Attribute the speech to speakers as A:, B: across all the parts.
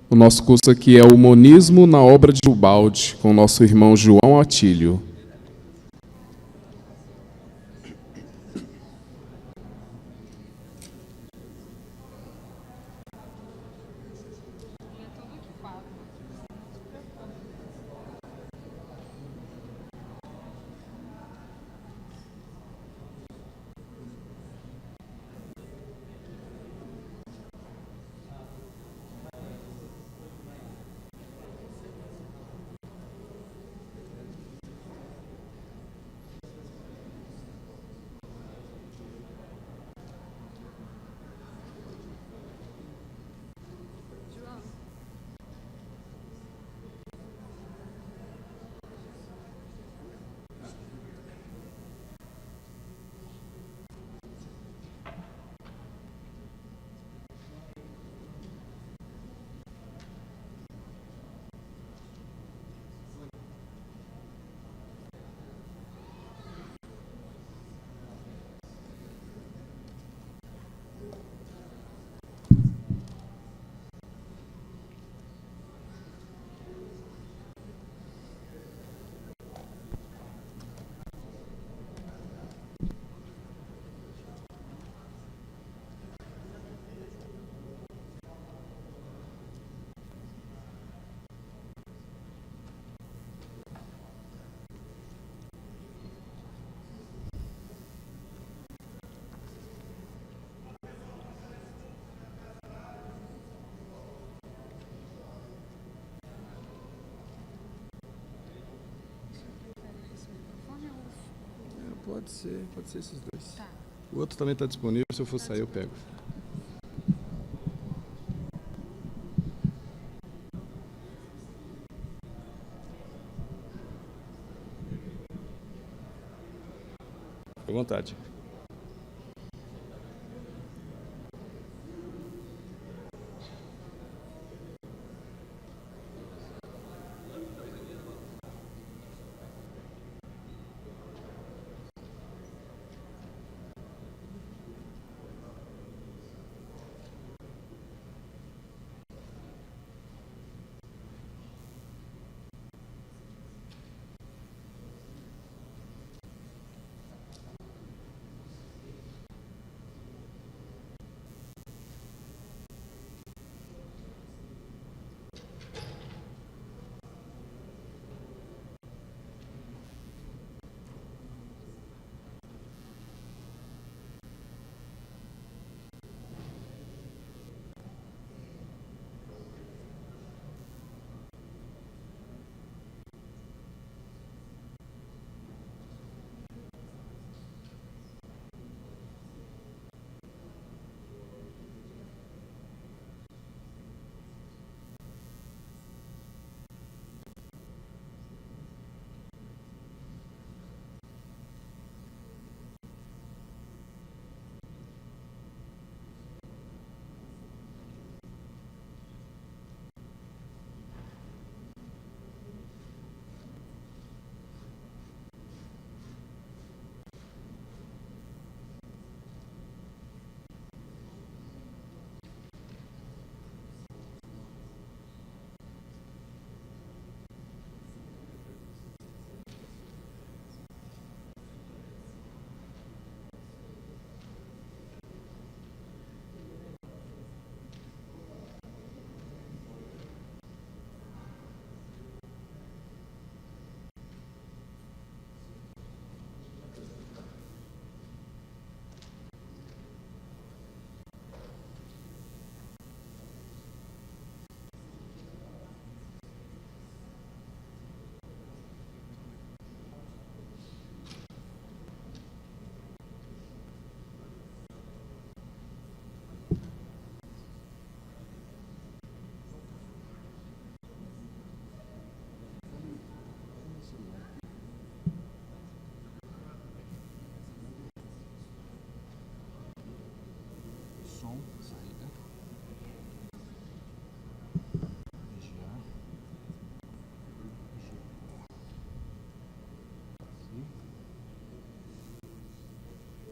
A: O nosso curso aqui é o Monismo na obra de Ubaldi, com o nosso irmão João Atílio. Pode ser esses dois. Tá. O outro também está disponível, se eu for sair eu pego. Fique à vontade.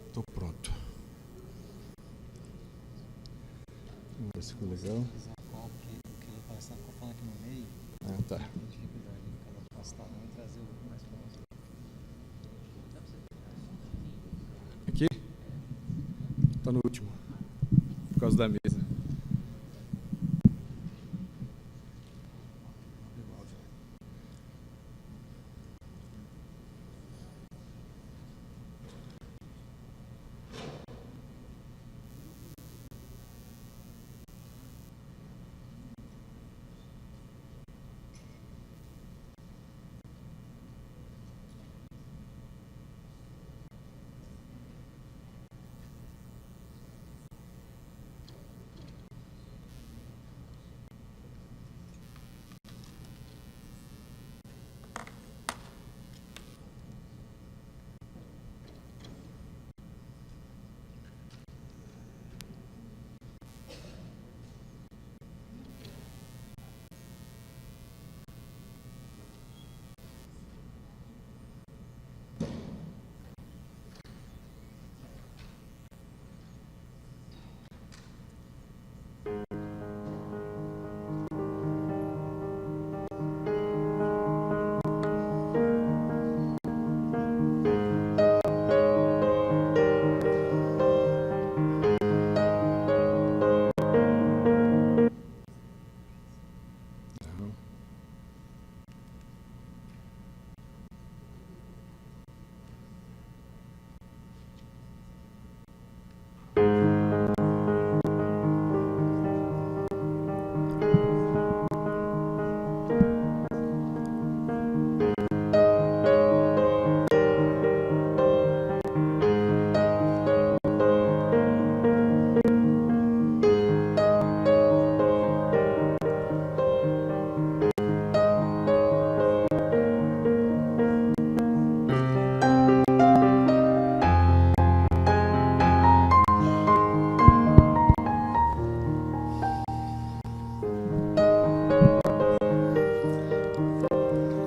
A: Estou pronto. Vamos ver se ficou legal.
B: Qual que ele vai estar
A: Tá. Aqui? Tá no último. Por causa da mesa.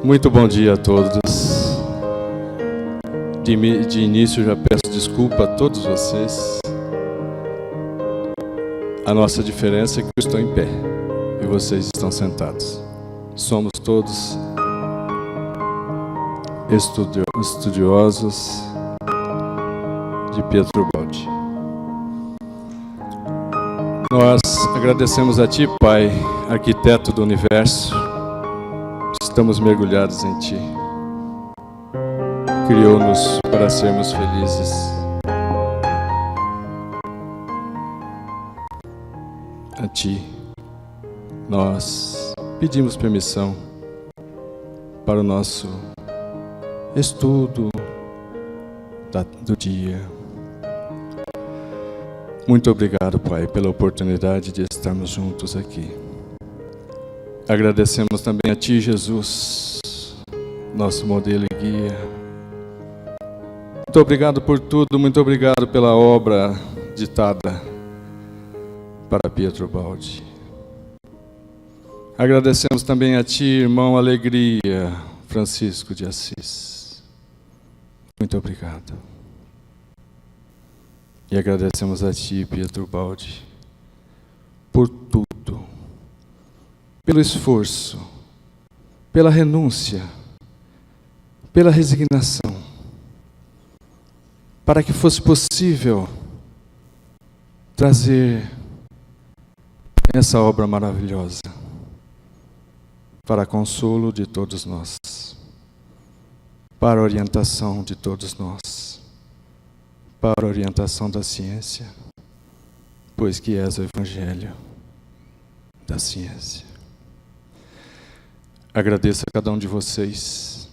A: Muito bom dia a todos. De início já peço desculpa a todos vocês. A nossa diferença é que eu estou em pé e vocês estão sentados. Somos todos estudiosos de Pietro Baldi. Nós agradecemos a Ti, Pai, arquiteto do universo. Estamos mergulhados em Ti. Criou-nos para sermos felizes. A Ti, nós pedimos permissão para o nosso estudo do dia. Muito obrigado, Pai, pela oportunidade de estarmos juntos aqui. Agradecemos também a Ti, Jesus, nosso modelo e guia. Muito obrigado por tudo, muito obrigado pela obra ditada para Pietro Baldi. Agradecemos também a Ti, irmão Alegria, Francisco de Assis. Muito obrigado. E agradecemos a Ti, Pietro Baldi, por tudo. Pelo esforço, pela renúncia, pela resignação, para que fosse possível trazer essa obra maravilhosa para consolo de todos nós, para orientação de todos nós, para orientação da ciência, pois que és o Evangelho da ciência. Agradeço a cada um de vocês,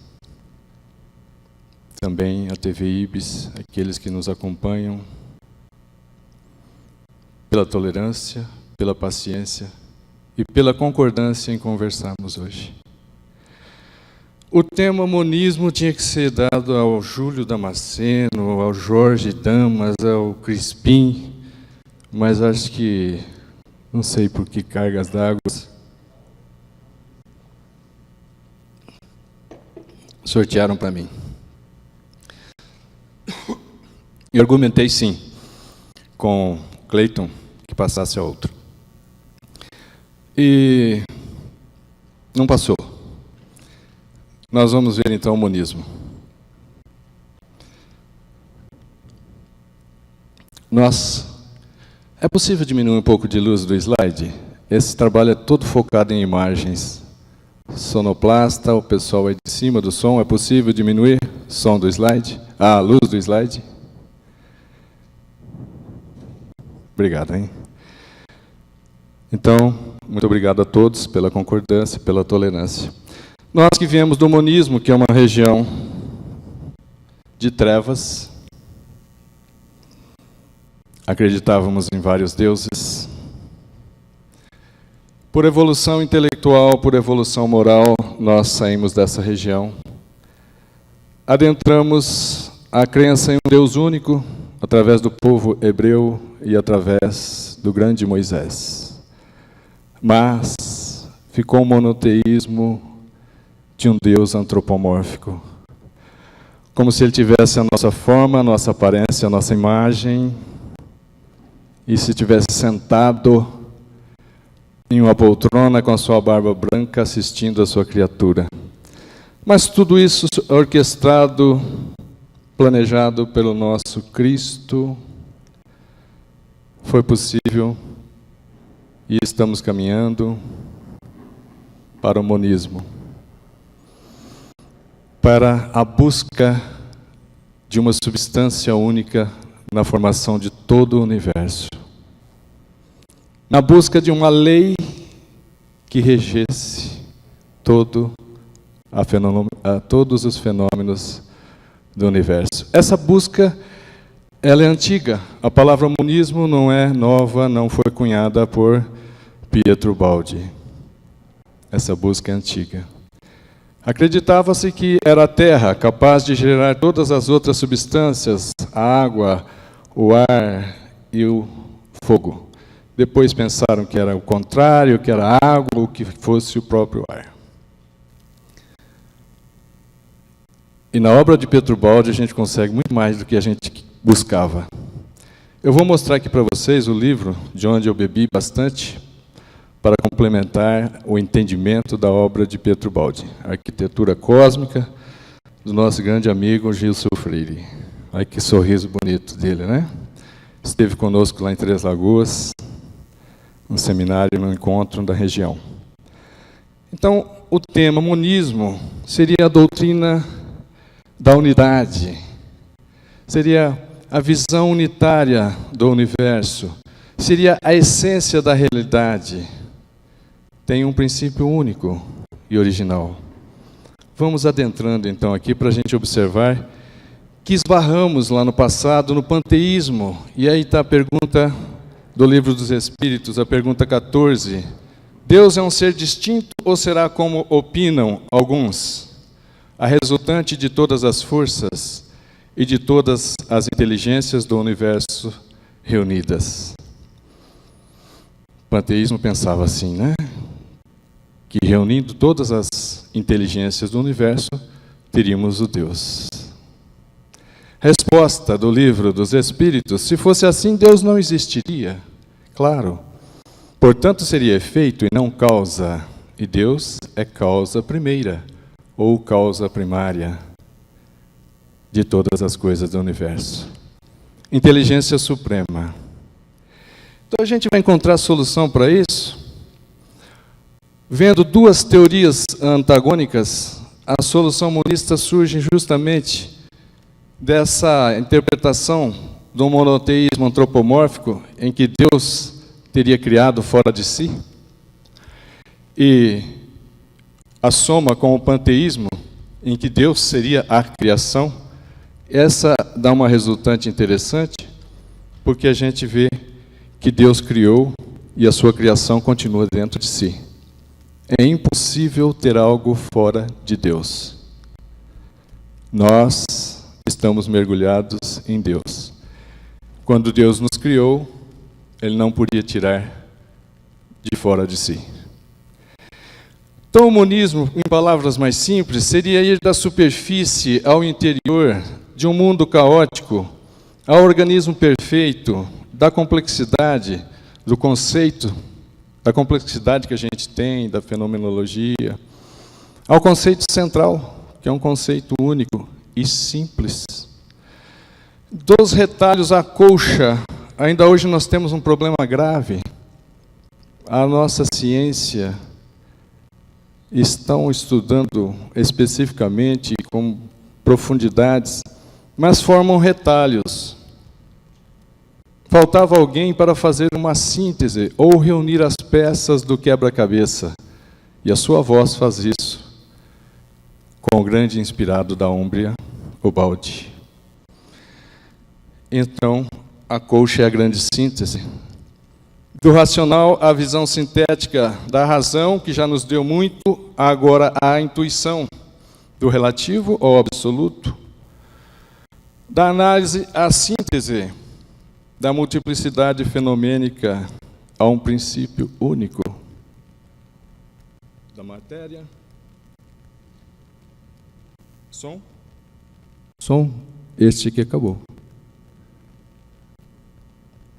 A: também a TV Ibis, aqueles que nos acompanham, pela tolerância, pela paciência e pela concordância em conversarmos hoje. O tema monismo tinha que ser dado ao Júlio Damasceno, ao Jorge Damas, ao Crispim, mas acho que, não sei por que cargas d'água, sortearam para mim. E argumentei sim, com Cleiton, que passasse a outro. E não passou. nós vamos ver então o monismo. É possível diminuir um pouco de luz do slide? Esse trabalho é todo focado em imagens. Sonoplasta, o pessoal aí de cima do som, é possível diminuir o som do slide? A luz do slide? Obrigado, hein? Então, muito obrigado a todos pela concordância, pela tolerância. Nós que viemos do monismo, que é uma região de trevas, acreditávamos em vários deuses. Por evolução intelectual, por evolução moral, nós saímos dessa região. Adentramos a crença em um Deus único, através do povo hebreu e através do grande Moisés. Mas ficou o monoteísmo de um Deus antropomórfico. Como se ele tivesse a nossa forma, a nossa aparência, a nossa imagem, e se tivesse sentado em uma poltrona com a sua barba branca, assistindo a sua criatura. Mas tudo isso orquestrado, planejado pelo nosso Cristo, foi possível e estamos caminhando para o monismo, para a busca de uma substância única na formação de todo o universo, na busca de uma lei que regesse todos os fenômenos do universo. Essa busca, ela é antiga. A palavra monismo não é nova, não foi cunhada por Pietro Baldi. Essa busca é antiga. Acreditava-se que era a terra capaz de gerar todas as outras substâncias, a água, o ar e o fogo. Depois pensaram que era o contrário, que era a água ou que fosse o próprio ar. E na obra de Pietro Baldi a gente consegue muito mais do que a gente buscava. Eu vou mostrar aqui para vocês o livro de onde eu bebi bastante para complementar o entendimento da obra de Pietro Baldi, Arquitetura Cósmica, do nosso grande amigo Gilson Freire. Olha que sorriso bonito dele, né? Esteve conosco lá em Três Lagoas, um seminário, um encontro da região. Então, o tema monismo seria a doutrina da unidade, seria a visão unitária do universo, seria a essência da realidade. Tem um princípio único e original. Vamos adentrando então aqui para a gente observar que esbarramos lá no passado no panteísmo. E aí está a pergunta do Livro dos Espíritos, a pergunta 14. Deus é um ser distinto ou será como opinam alguns? A resultante de todas as forças e de todas as inteligências do universo reunidas. O panteísmo pensava assim, né? Que reunindo todas as inteligências do universo, teríamos o Deus. Resposta do Livro dos Espíritos: se fosse assim, Deus não existiria. Claro. Portanto, seria efeito e não causa. E Deus é causa primeira, ou causa primária, de todas as coisas do universo. Inteligência suprema. Então, a gente vai encontrar solução para isso vendo duas teorias antagônicas. A solução monista surge justamente dessa interpretação do monoteísmo antropomórfico, em que Deus teria criado fora de si, e a soma com o panteísmo, em que Deus seria a criação. Essa dá uma resultante interessante, porque a gente vê que Deus criou e a sua criação continua dentro de si. É impossível ter algo fora de Deus. Nós estamos mergulhados em Deus. Quando Deus nos criou, Ele não podia tirar de fora de si. Então, o monismo, em palavras mais simples, seria ir da superfície ao interior de um mundo caótico, ao organismo perfeito, da complexidade, do conceito, da complexidade que a gente tem, da fenomenologia, ao conceito central, que é um conceito único e simples. Dos retalhos à colcha, ainda hoje nós temos um problema grave. A nossa ciência estão estudando especificamente com profundidades, mas formam retalhos. Faltava alguém para fazer uma síntese ou reunir as peças do quebra-cabeça. E a sua voz faz isso com o grande inspirado da Úmbria, Ubaldi. Então, a colcha é a grande síntese. Do racional à visão sintética da razão, que já nos deu muito, agora a intuição. Do relativo ao absoluto. Da análise à síntese. Da multiplicidade fenomênica a um princípio único. Da matéria. Som? Som, este que acabou.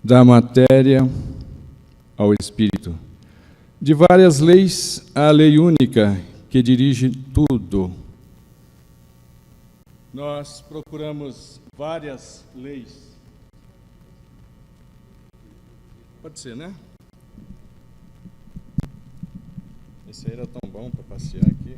A: Da matéria ao espírito. De várias leis, à lei única, que dirige tudo. Nós procuramos várias leis. Pode ser, né? Esse aí era tão bom para passear aqui.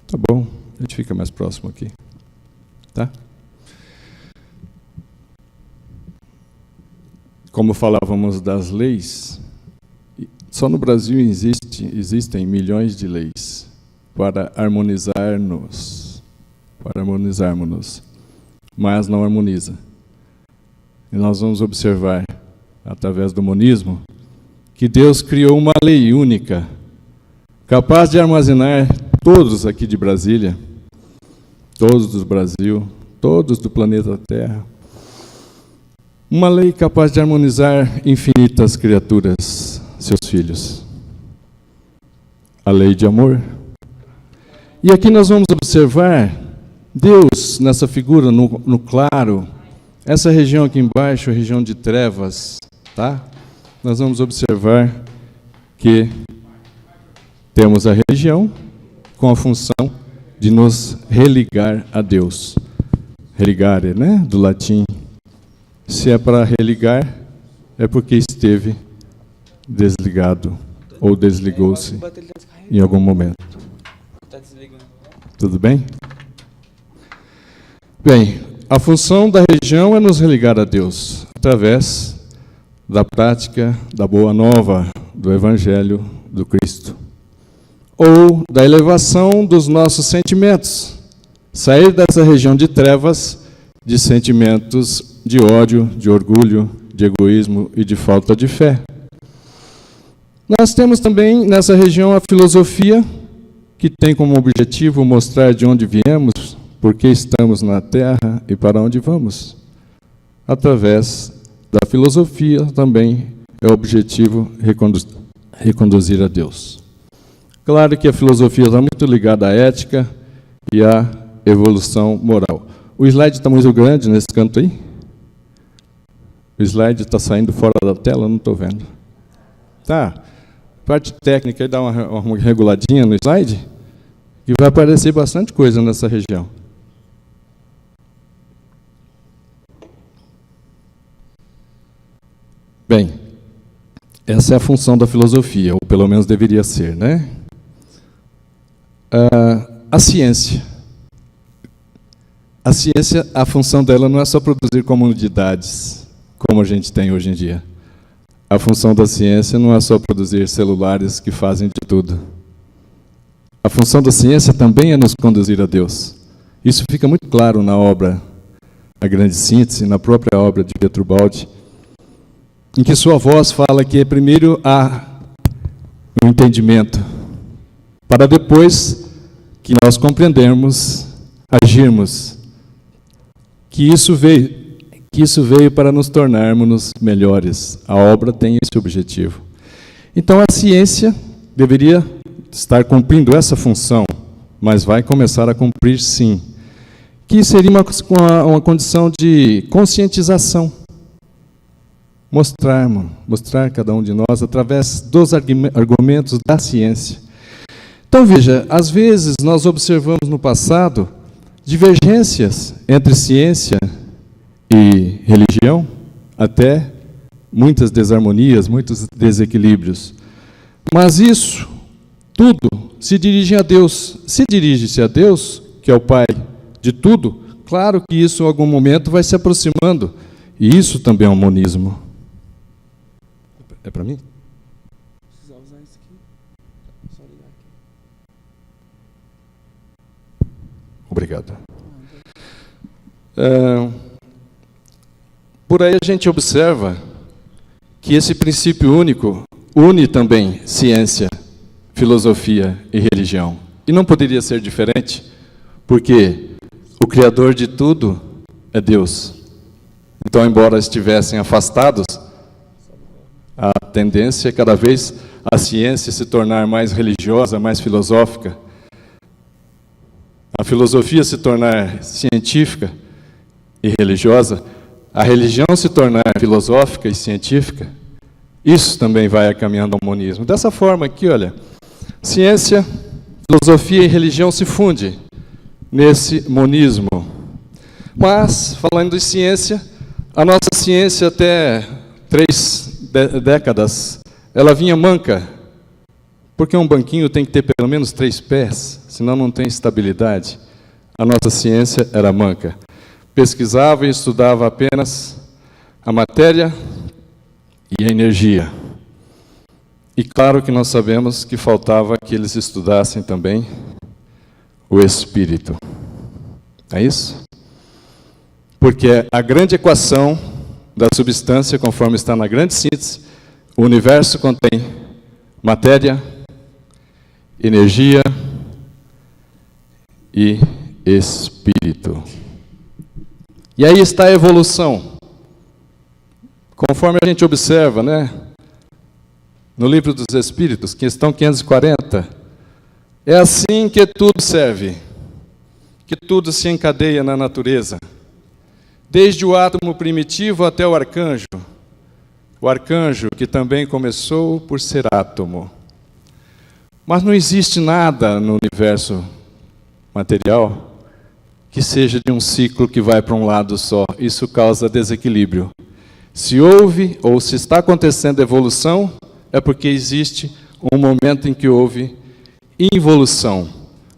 A: Tá bom, a gente fica mais próximo aqui, tá? Como falávamos das leis, só no Brasil existem milhões de leis para harmonizarmos, mas não harmoniza. E nós vamos observar, através do monismo, que Deus criou uma lei única, capaz de armazenar todos aqui de Brasília, todos do Brasil, todos do planeta Terra. Uma lei capaz de harmonizar infinitas criaturas, seus filhos. A lei de amor. E aqui nós vamos observar Deus nessa figura, no claro. Essa região aqui embaixo, a região de trevas, tá? Nós vamos observar que temos a religião com a função de nos religar a Deus. Religare, né? Do latim. Se é para religar, é porque esteve desligado ou desligou-se em algum momento. Tudo bem? Bem, a função da religião é nos religar a Deus, através da prática da Boa Nova, do Evangelho do Cristo. Ou da elevação dos nossos sentimentos. Sair dessa região de trevas, de sentimentos de ódio, de orgulho, de egoísmo e de falta de fé. Nós temos também nessa região a filosofia, que tem como objetivo mostrar de onde viemos, por que estamos na Terra e para onde vamos. Através da filosofia também é o objetivo reconduzir a Deus. Claro que a filosofia está muito ligada à ética e à evolução moral. O slide está muito grande nesse canto aí? O slide está saindo fora da tela, não estou vendo. Tá. Parte técnica, aí dá uma reguladinha no slide, que vai aparecer bastante coisa nessa região. Bem, essa é a função da filosofia, ou pelo menos deveria ser, né? A ciência. A ciência, a função dela não é só produzir comunidades, como a gente tem hoje em dia. A função da ciência não é só produzir celulares que fazem de tudo. A função da ciência também é nos conduzir a Deus. Isso fica muito claro na obra A Grande Síntese, na própria obra de Pietro Baldi, em que sua voz fala que primeiro há um entendimento, para depois que nós compreendermos, agirmos, que isso veio para nos tornarmos melhores. A obra tem esse objetivo. Então, a ciência deveria estar cumprindo essa função, mas vai começar a cumprir sim. Que seria uma condição de conscientização. Mostrar cada um de nós através dos argumentos da ciência. Então veja, às vezes nós observamos no passado divergências entre ciência e religião, até muitas desarmonias, muitos desequilíbrios. Mas isso tudo se dirige a Deus. Se dirige-se a Deus, que é o Pai de tudo, claro que isso em algum momento vai se aproximando. E isso também é um monismo. É para mim?
B: Precisa usar isso aqui. Só ligar aqui.
A: Obrigado. Por aí a gente observa que esse princípio único une também ciência, filosofia e religião. E não poderia ser diferente, porque o Criador de tudo é Deus. Então, embora estivessem afastados, a tendência é cada vez a ciência se tornar mais religiosa, mais filosófica, a filosofia se tornar científica e religiosa, a religião se tornar filosófica e científica. Isso também vai caminhando ao monismo. Dessa forma aqui, olha, ciência, filosofia e religião se fundem nesse monismo. Mas, falando de ciência, a nossa ciência até 3 décadas, ela vinha manca, porque um banquinho tem que ter pelo menos 3 pés, senão não tem estabilidade. A nossa ciência era manca. Pesquisava e estudava apenas a matéria e a energia. E claro que nós sabemos que faltava que eles estudassem também o espírito. É isso? Porque a grande equação da substância, conforme está na grande síntese, o universo contém matéria, energia e espírito. E aí está a evolução. Conforme a gente observa, né? No livro dos Espíritos, questão 540, é assim que tudo serve, que tudo se encadeia na natureza, desde o átomo primitivo até o arcanjo que também começou por ser átomo. Mas não existe nada no universo material que seja de um ciclo que vai para um lado só. Isso causa desequilíbrio. Se houve ou se está acontecendo evolução, é porque existe um momento em que houve involução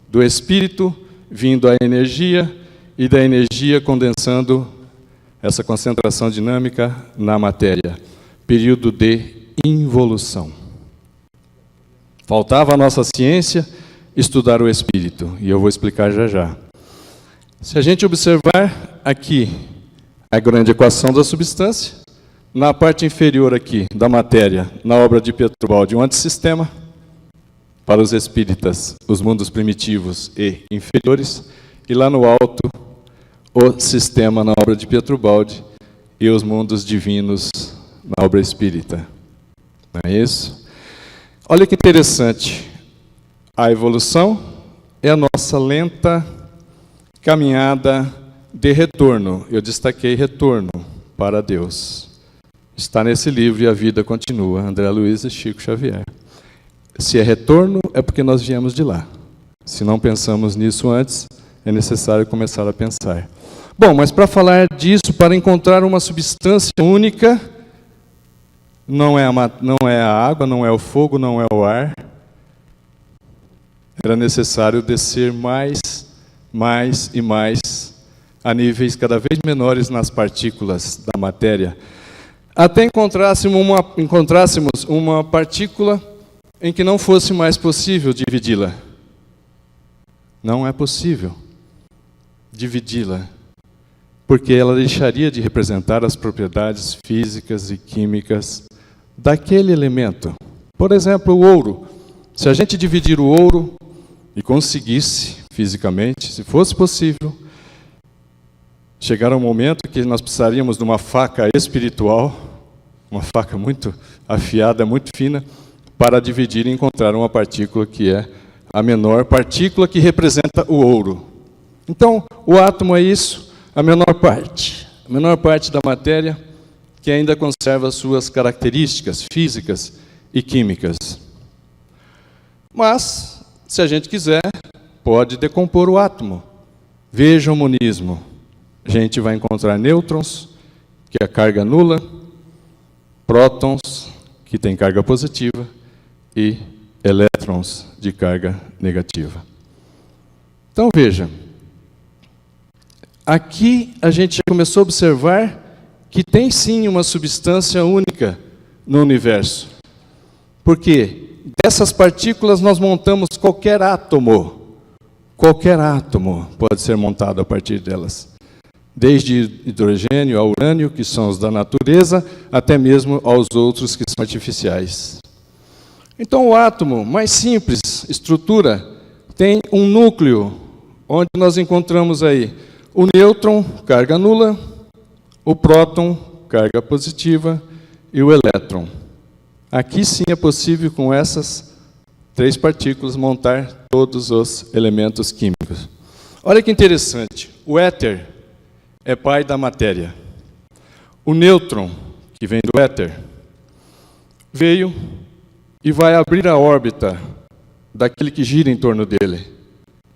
A: do espírito vindo à energia e da energia condensando essa concentração dinâmica na matéria. Período de involução. Faltava a nossa ciência estudar o espírito, e eu vou explicar já já. Se a gente observar aqui a grande equação da substância, na parte inferior aqui da matéria, na obra de Pietrobaldi, um antissistema, para os espíritas, os mundos primitivos e inferiores, e lá no alto, o sistema na obra de Pietrobaldi e os mundos divinos na obra espírita. Não é isso? Olha que interessante. A evolução é a nossa lenta caminhada de retorno. Eu destaquei retorno para Deus. Está nesse livro e a vida continua. André Luiz e Chico Xavier. Se é retorno, é porque nós viemos de lá. Se não pensamos nisso antes, é necessário começar a pensar. Bom, mas para falar disso, para encontrar uma substância única, não é a água, não é o fogo, não é o ar. Era necessário descer mais e mais a níveis cada vez menores nas partículas da matéria, até encontrássemos uma partícula em que não fosse mais possível dividi-la. Não é possível dividi-la, porque ela deixaria de representar as propriedades físicas e químicas daquele elemento. Por exemplo, o ouro. Se a gente dividir o ouro e conseguisse fisicamente, se fosse possível, chegar um momento que nós precisaríamos de uma faca espiritual, uma faca muito afiada, muito fina, para dividir e encontrar uma partícula que é a menor partícula que representa o ouro. Então, o átomo é isso, a menor parte da matéria que ainda conserva suas características físicas e químicas. Mas, se a gente quiser, pode decompor o átomo. Veja o monismo. A gente vai encontrar nêutrons, que é a carga nula, prótons, que tem carga positiva, e elétrons de carga negativa. Então, veja. Aqui a gente já começou a observar que tem sim uma substância única no universo. Porque dessas partículas nós montamos qualquer átomo. Qualquer átomo pode ser montado a partir delas. Desde hidrogênio ao urânio, que são os da natureza, até mesmo aos outros que são artificiais. Então o átomo, mais simples, estrutura, tem um núcleo, onde nós encontramos aí o nêutron, carga nula, o próton, carga positiva, e o elétron. Aqui sim é possível, com essas 3 partículas, montar todos os elementos químicos. Olha que interessante, o éter é pai da matéria. O nêutron, que vem do éter, veio e vai abrir a órbita daquele que gira em torno dele.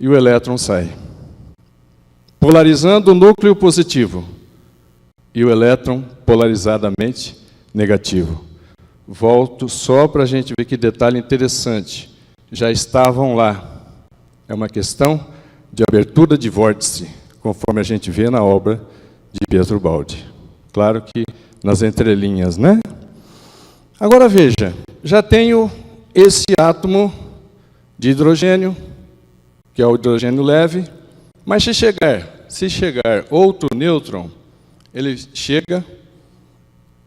A: E o elétron sai, polarizando o núcleo positivo. E o elétron polarizadamente negativo. Volto só para a gente ver que detalhe interessante. Já estavam lá. É uma questão de abertura de vórtice, conforme a gente vê na obra de Pietro Baldi. Claro que nas entrelinhas, né? Agora veja, já tenho esse átomo de hidrogênio, que é o hidrogênio leve, mas se chegar outro nêutron, ele chega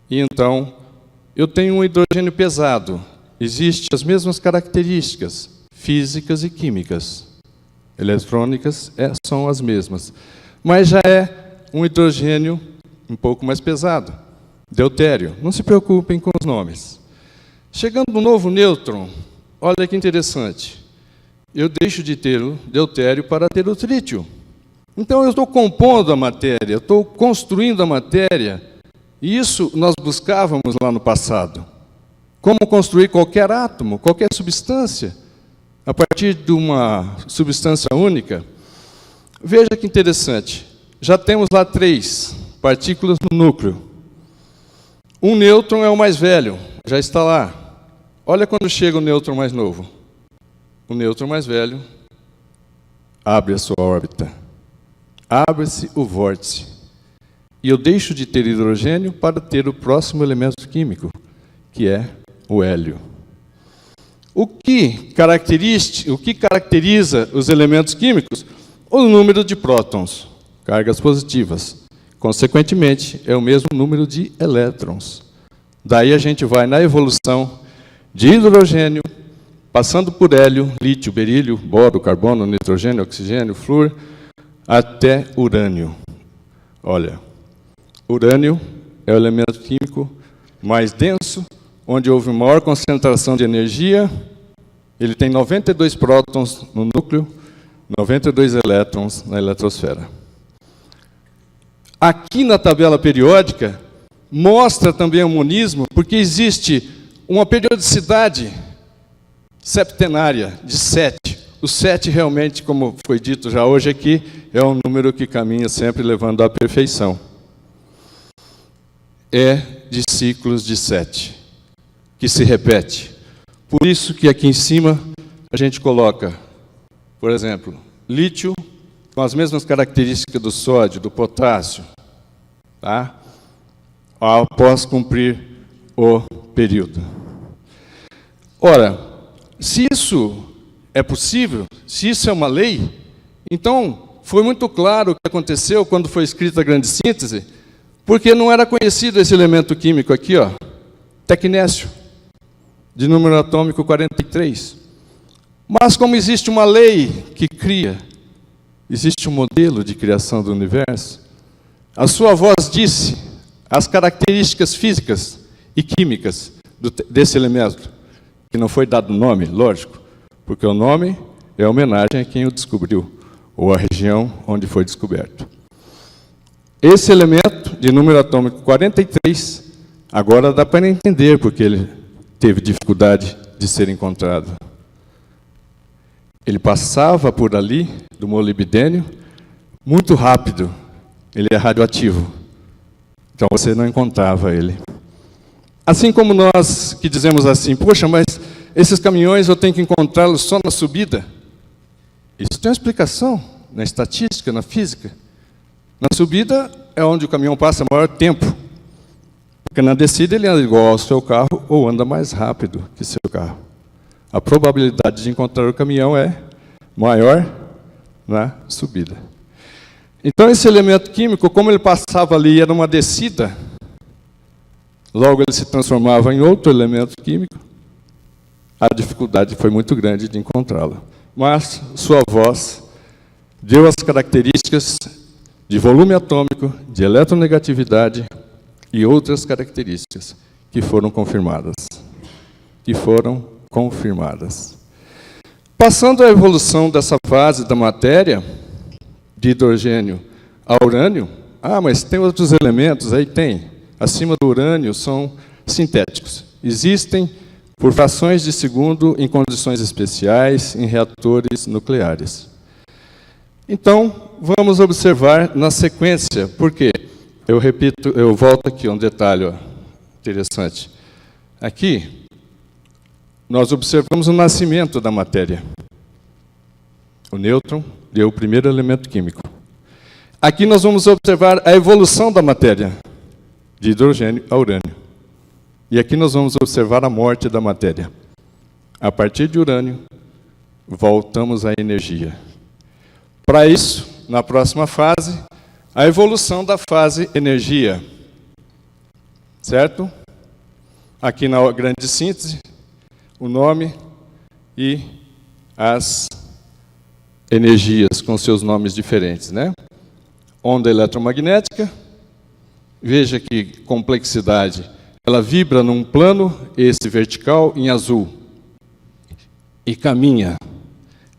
A: e então eu tenho um hidrogênio pesado. Existem as mesmas características físicas e químicas. Eletrônicas são as mesmas. Mas já é um hidrogênio um pouco mais pesado. Deutério. Não se preocupem com os nomes. Chegando um novo nêutron, olha que interessante. Eu deixo de ter o deutério para ter o trítio. Então eu estou compondo a matéria, eu estou construindo a matéria. E isso nós buscávamos lá no passado. Como construir qualquer átomo, qualquer substância, a partir de uma substância única. Veja que interessante. Já temos lá 3 partículas no núcleo. Um nêutron é o mais velho, já está lá. Olha quando chega o nêutron mais novo. O nêutron mais velho abre a sua órbita. Abre-se o vórtice. E eu deixo de ter hidrogênio para ter o próximo elemento químico, que é o hélio. O que caracteriza os elementos químicos? O número de prótons, cargas positivas. Consequentemente, é o mesmo número de elétrons. Daí a gente vai na evolução de hidrogênio, passando por hélio, lítio, berílio, boro, carbono, nitrogênio, oxigênio, flúor, até urânio. Olha, urânio é o elemento químico mais denso, onde houve maior concentração de energia. Ele tem 92 prótons no núcleo, 92 elétrons na eletrosfera. Aqui na tabela periódica, mostra também o monismo, porque existe uma periodicidade septenária de 7. O 7 realmente, como foi dito já hoje aqui, é um número que caminha sempre levando à perfeição. É de ciclos de 7, que se repete. Por isso que aqui em cima a gente coloca, por exemplo, lítio com as mesmas características do sódio, do potássio, tá? Após cumprir o período. Ora, se isso é possível, se isso é uma lei, então foi muito claro o que aconteceu quando foi escrita a grande síntese, porque não era conhecido esse elemento químico aqui, ó, tecnécio, de número atômico 43. Mas como existe uma lei que cria, existe um modelo de criação do universo, a sua voz disse as características físicas e químicas desse elemento, que não foi dado nome, lógico, porque o nome é homenagem a quem o descobriu, ou a região onde foi descoberto. Esse elemento de número atômico 43, agora dá para entender porque ele teve dificuldade de ser encontrado. Ele passava por ali, do molibdênio, muito rápido. Ele é radioativo. Então você não encontrava ele. Assim como nós que dizemos assim, poxa, mas esses caminhões eu tenho que encontrá-los só na subida. Isso tem uma explicação na estatística, na física. Na subida é onde o caminhão passa maior tempo. Porque na descida ele anda igual ao seu carro ou anda mais rápido que seu carro. A probabilidade de encontrar o caminhão é maior na subida. Então esse elemento químico, como ele passava ali, era uma descida, logo ele se transformava em outro elemento químico, a dificuldade foi muito grande de encontrá-lo. Mas sua voz deu as características de volume atômico, de eletronegatividade e outras características que foram confirmadas. Passando a evolução dessa fase da matéria, de hidrogênio a urânio, mas tem outros elementos, aí tem. Acima do urânio são sintéticos. Existem por frações de segundo em condições especiais, em reatores nucleares. Então, vamos observar na sequência, porque, eu repito, eu volto aqui a um detalhe interessante. Aqui, nós observamos o nascimento da matéria. O nêutron deu o primeiro elemento químico. Aqui nós vamos observar a evolução da matéria, de hidrogênio a urânio. E aqui nós vamos observar a morte da matéria. A partir de urânio, voltamos à energia. Para isso, na próxima fase, a evolução da fase energia. Certo? Aqui na grande síntese, o nome e as energias com seus nomes diferentes, né? Onda eletromagnética, veja que complexidade. Ela vibra num plano, esse vertical, em azul, e caminha.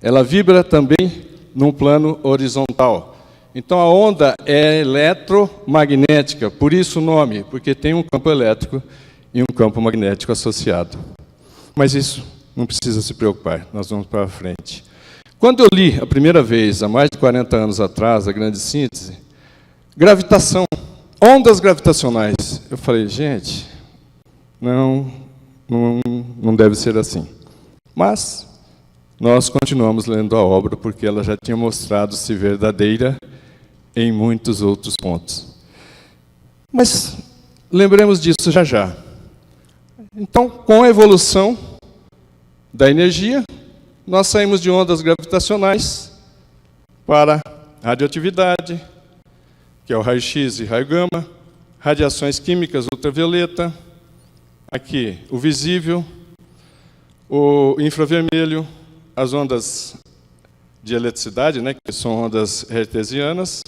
A: Ela vibra também num plano horizontal. Então a onda é eletromagnética, por isso o nome, porque tem um campo elétrico e um campo magnético associado. Mas isso não precisa se preocupar, nós vamos para frente. Quando eu li a primeira vez, há mais de 40 anos atrás, a grande síntese, gravitação, ondas gravitacionais, eu falei, gente, não deve ser assim. Mas nós continuamos lendo a obra, porque ela já tinha mostrado-se verdadeira em muitos outros pontos. Mas lembremos disso já já. Então, com a evolução da energia, nós saímos de ondas gravitacionais para radioatividade, que é o raio-x e raio-gama, radiações químicas ultravioleta, aqui o visível, o infravermelho, as ondas de eletricidade, né, que são ondas hertzianas,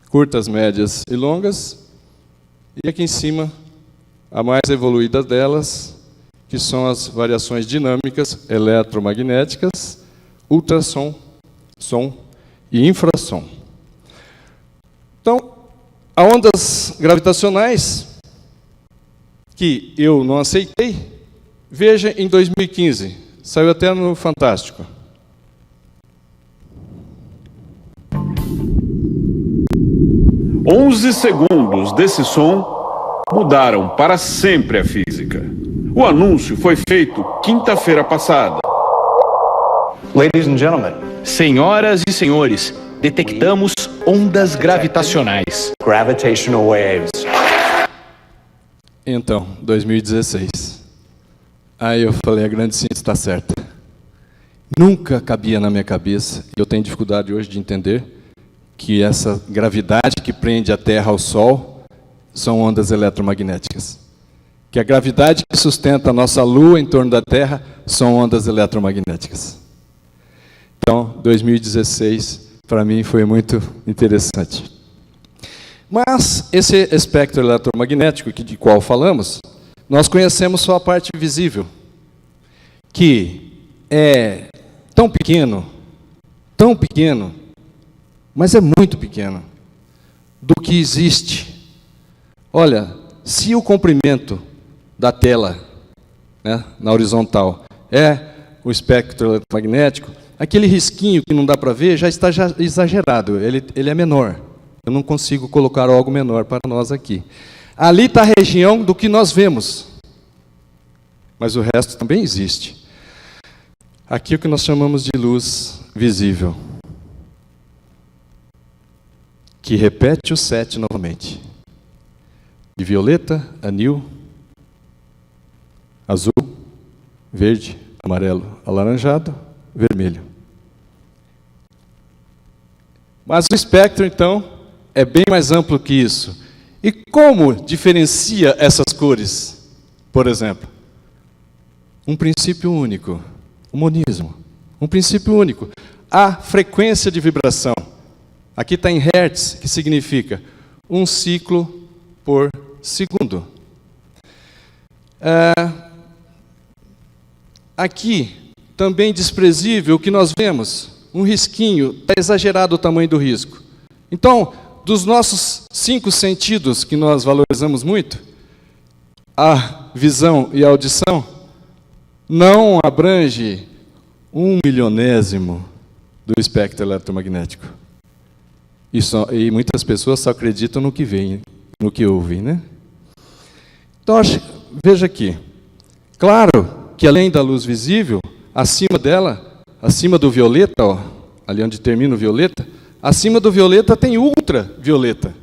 A: curtas, médias e longas, e aqui em cima, a mais evoluída delas, que são as variações dinâmicas eletromagnéticas, ultrassom, som e infrassom. Então, as ondas gravitacionais, que eu não aceitei, veja em 2015, saiu até no Fantástico.
C: "11 segundos desse som mudaram para sempre a física. O anúncio foi feito quinta-feira passada.
D: Ladies and gentlemen,
E: Senhoras e senhores, detectamos ondas gravitacionais.
D: gravitational waves.
A: Então, 2016. Aí eu falei, a grande síntese está certa. Nunca cabia na minha cabeça, e eu tenho dificuldade hoje de entender, que essa gravidade que prende a Terra ao Sol são ondas eletromagnéticas. Que a gravidade que sustenta a nossa Lua em torno da Terra são ondas eletromagnéticas. Então, 2016, para mim, foi muito interessante. Mas esse espectro eletromagnético de qual falamos, nós conhecemos só a parte visível. que é tão pequeno, mas é muito pequeno, do que existe. Olha, se o comprimento da tela, né, na horizontal, é o espectro eletromagnético, aquele risquinho que não dá para ver já está exagerado, ele é menor. Eu não consigo colocar algo menor para nós aqui. Ali está a região do que nós vemos, mas o resto também existe. Aqui é o que nós chamamos de luz visível, que repete o 7 novamente. De violeta, anil, azul, verde, amarelo, alaranjado, vermelho. Mas o espectro, então, é bem mais amplo que isso. E como diferencia essas cores? Por exemplo, um princípio único, o monismo. Um princípio único. A frequência de vibração. Aqui está em hertz, que significa 1 ciclo por segundo. Aqui, também desprezível, o que nós vemos, um risquinho, está exagerado o tamanho do risco. Então, dos nossos 5 sentidos, que nós valorizamos muito, a visão e a audição, não abrange 1/1000º do espectro eletromagnético. E muitas pessoas só acreditam no que veem, no que ouvem, né? Então, veja aqui. Claro que além da luz visível, acima dela, acima do violeta, ó, ali onde termina o violeta, acima do violeta tem ultravioleta.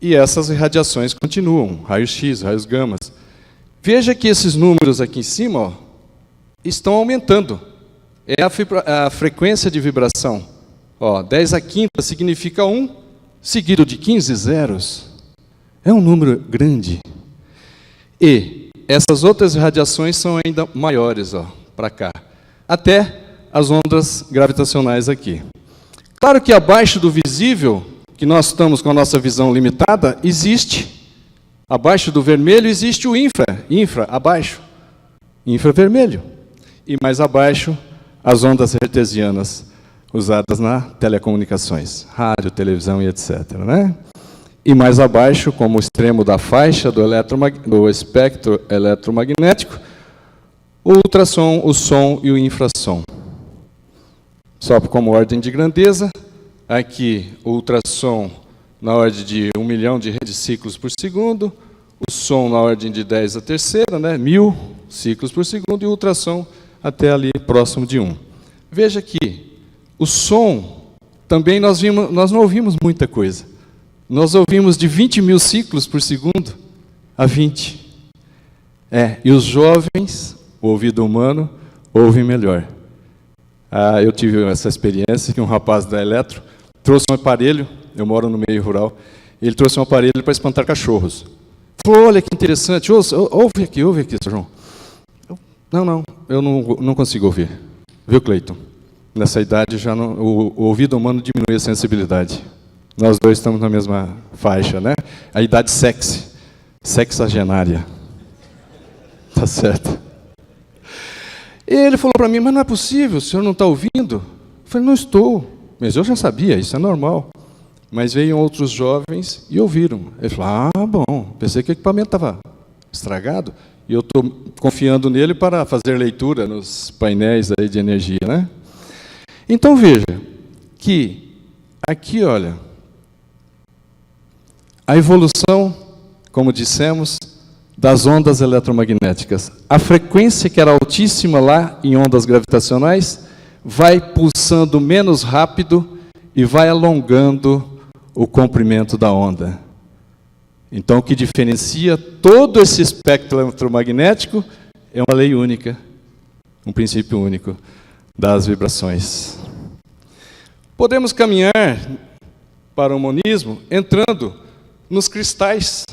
A: E essas irradiações continuam, raios-x, raios gamas. Veja que esses números aqui em cima, ó, estão aumentando. É a frequência de vibração. Ó, 10 à quinta significa 1, seguido de 15 zeros. É um número grande. E essas outras radiações são ainda maiores, ó, para cá. Até as ondas gravitacionais aqui. Claro que abaixo do visível, que nós estamos com a nossa visão limitada, existe, abaixo do vermelho, existe o infra abaixo. Infravermelho. E mais abaixo, as ondas hertzianas, usadas na telecomunicações, rádio, televisão e etc. Né? E mais abaixo, como extremo da faixa do espectro eletromagnético, o ultrassom, o som e o infrassom. Só como ordem de grandeza, aqui o ultrassom na ordem de 1 milhão de ciclos por segundo, o som na ordem de 10 à terceira, né, 1000 ciclos por segundo, e o ultrassom até ali próximo de 1. Veja aqui, o som, também nós não ouvimos muita coisa. Nós ouvimos de 20.000 ciclos por segundo a 20. E os jovens, o ouvido humano, ouvem melhor. Eu tive essa experiência que um rapaz da Eletro trouxe um aparelho, eu moro no meio rural, ele trouxe um aparelho para espantar cachorros. Falou, olha que interessante, ouve aqui, Sr. João. Eu não consigo ouvir. Viu, Cleiton? Nessa idade, já não, o ouvido humano diminui a sensibilidade. Nós dois estamos na mesma faixa, né? A idade sexagenária. Tá certo. E ele falou para mim, mas não é possível, o senhor não está ouvindo? Eu falei, não estou. Mas eu já sabia, isso é normal. Mas veio outros jovens e ouviram. Ele falou, bom, pensei que o equipamento estava estragado. E eu estou confiando nele para fazer leitura nos painéis aí de energia, né? Então veja que aqui, olha, a evolução, como dissemos, das ondas eletromagnéticas. A frequência que era altíssima lá em ondas gravitacionais vai pulsando menos rápido e vai alongando o comprimento da onda. Então, o que diferencia todo esse espectro eletromagnético é uma lei única, um princípio único das vibrações. Podemos caminhar para o monismo entrando nos cristais,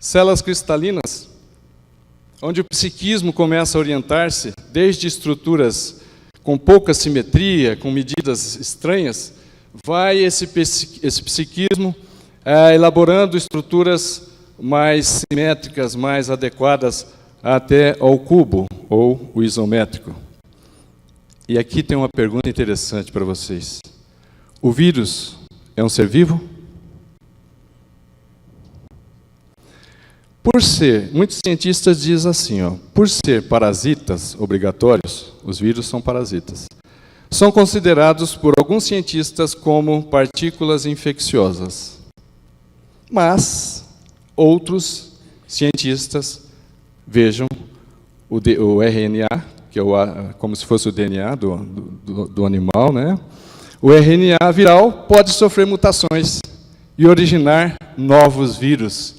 A: células cristalinas, onde o psiquismo começa a orientar-se desde estruturas com pouca simetria, com medidas estranhas, vai esse psiquismo elaborando estruturas mais simétricas, mais adequadas até ao cubo, ou o isométrico. E aqui tem uma pergunta interessante para vocês. O vírus é um ser vivo? Por ser, muitos cientistas dizem assim, por ser parasitas obrigatórios, os vírus são parasitas, são considerados por alguns cientistas como partículas infecciosas. Mas outros cientistas vejam o RNA, que é como se fosse o DNA do animal, né? O RNA viral pode sofrer mutações e originar novos vírus.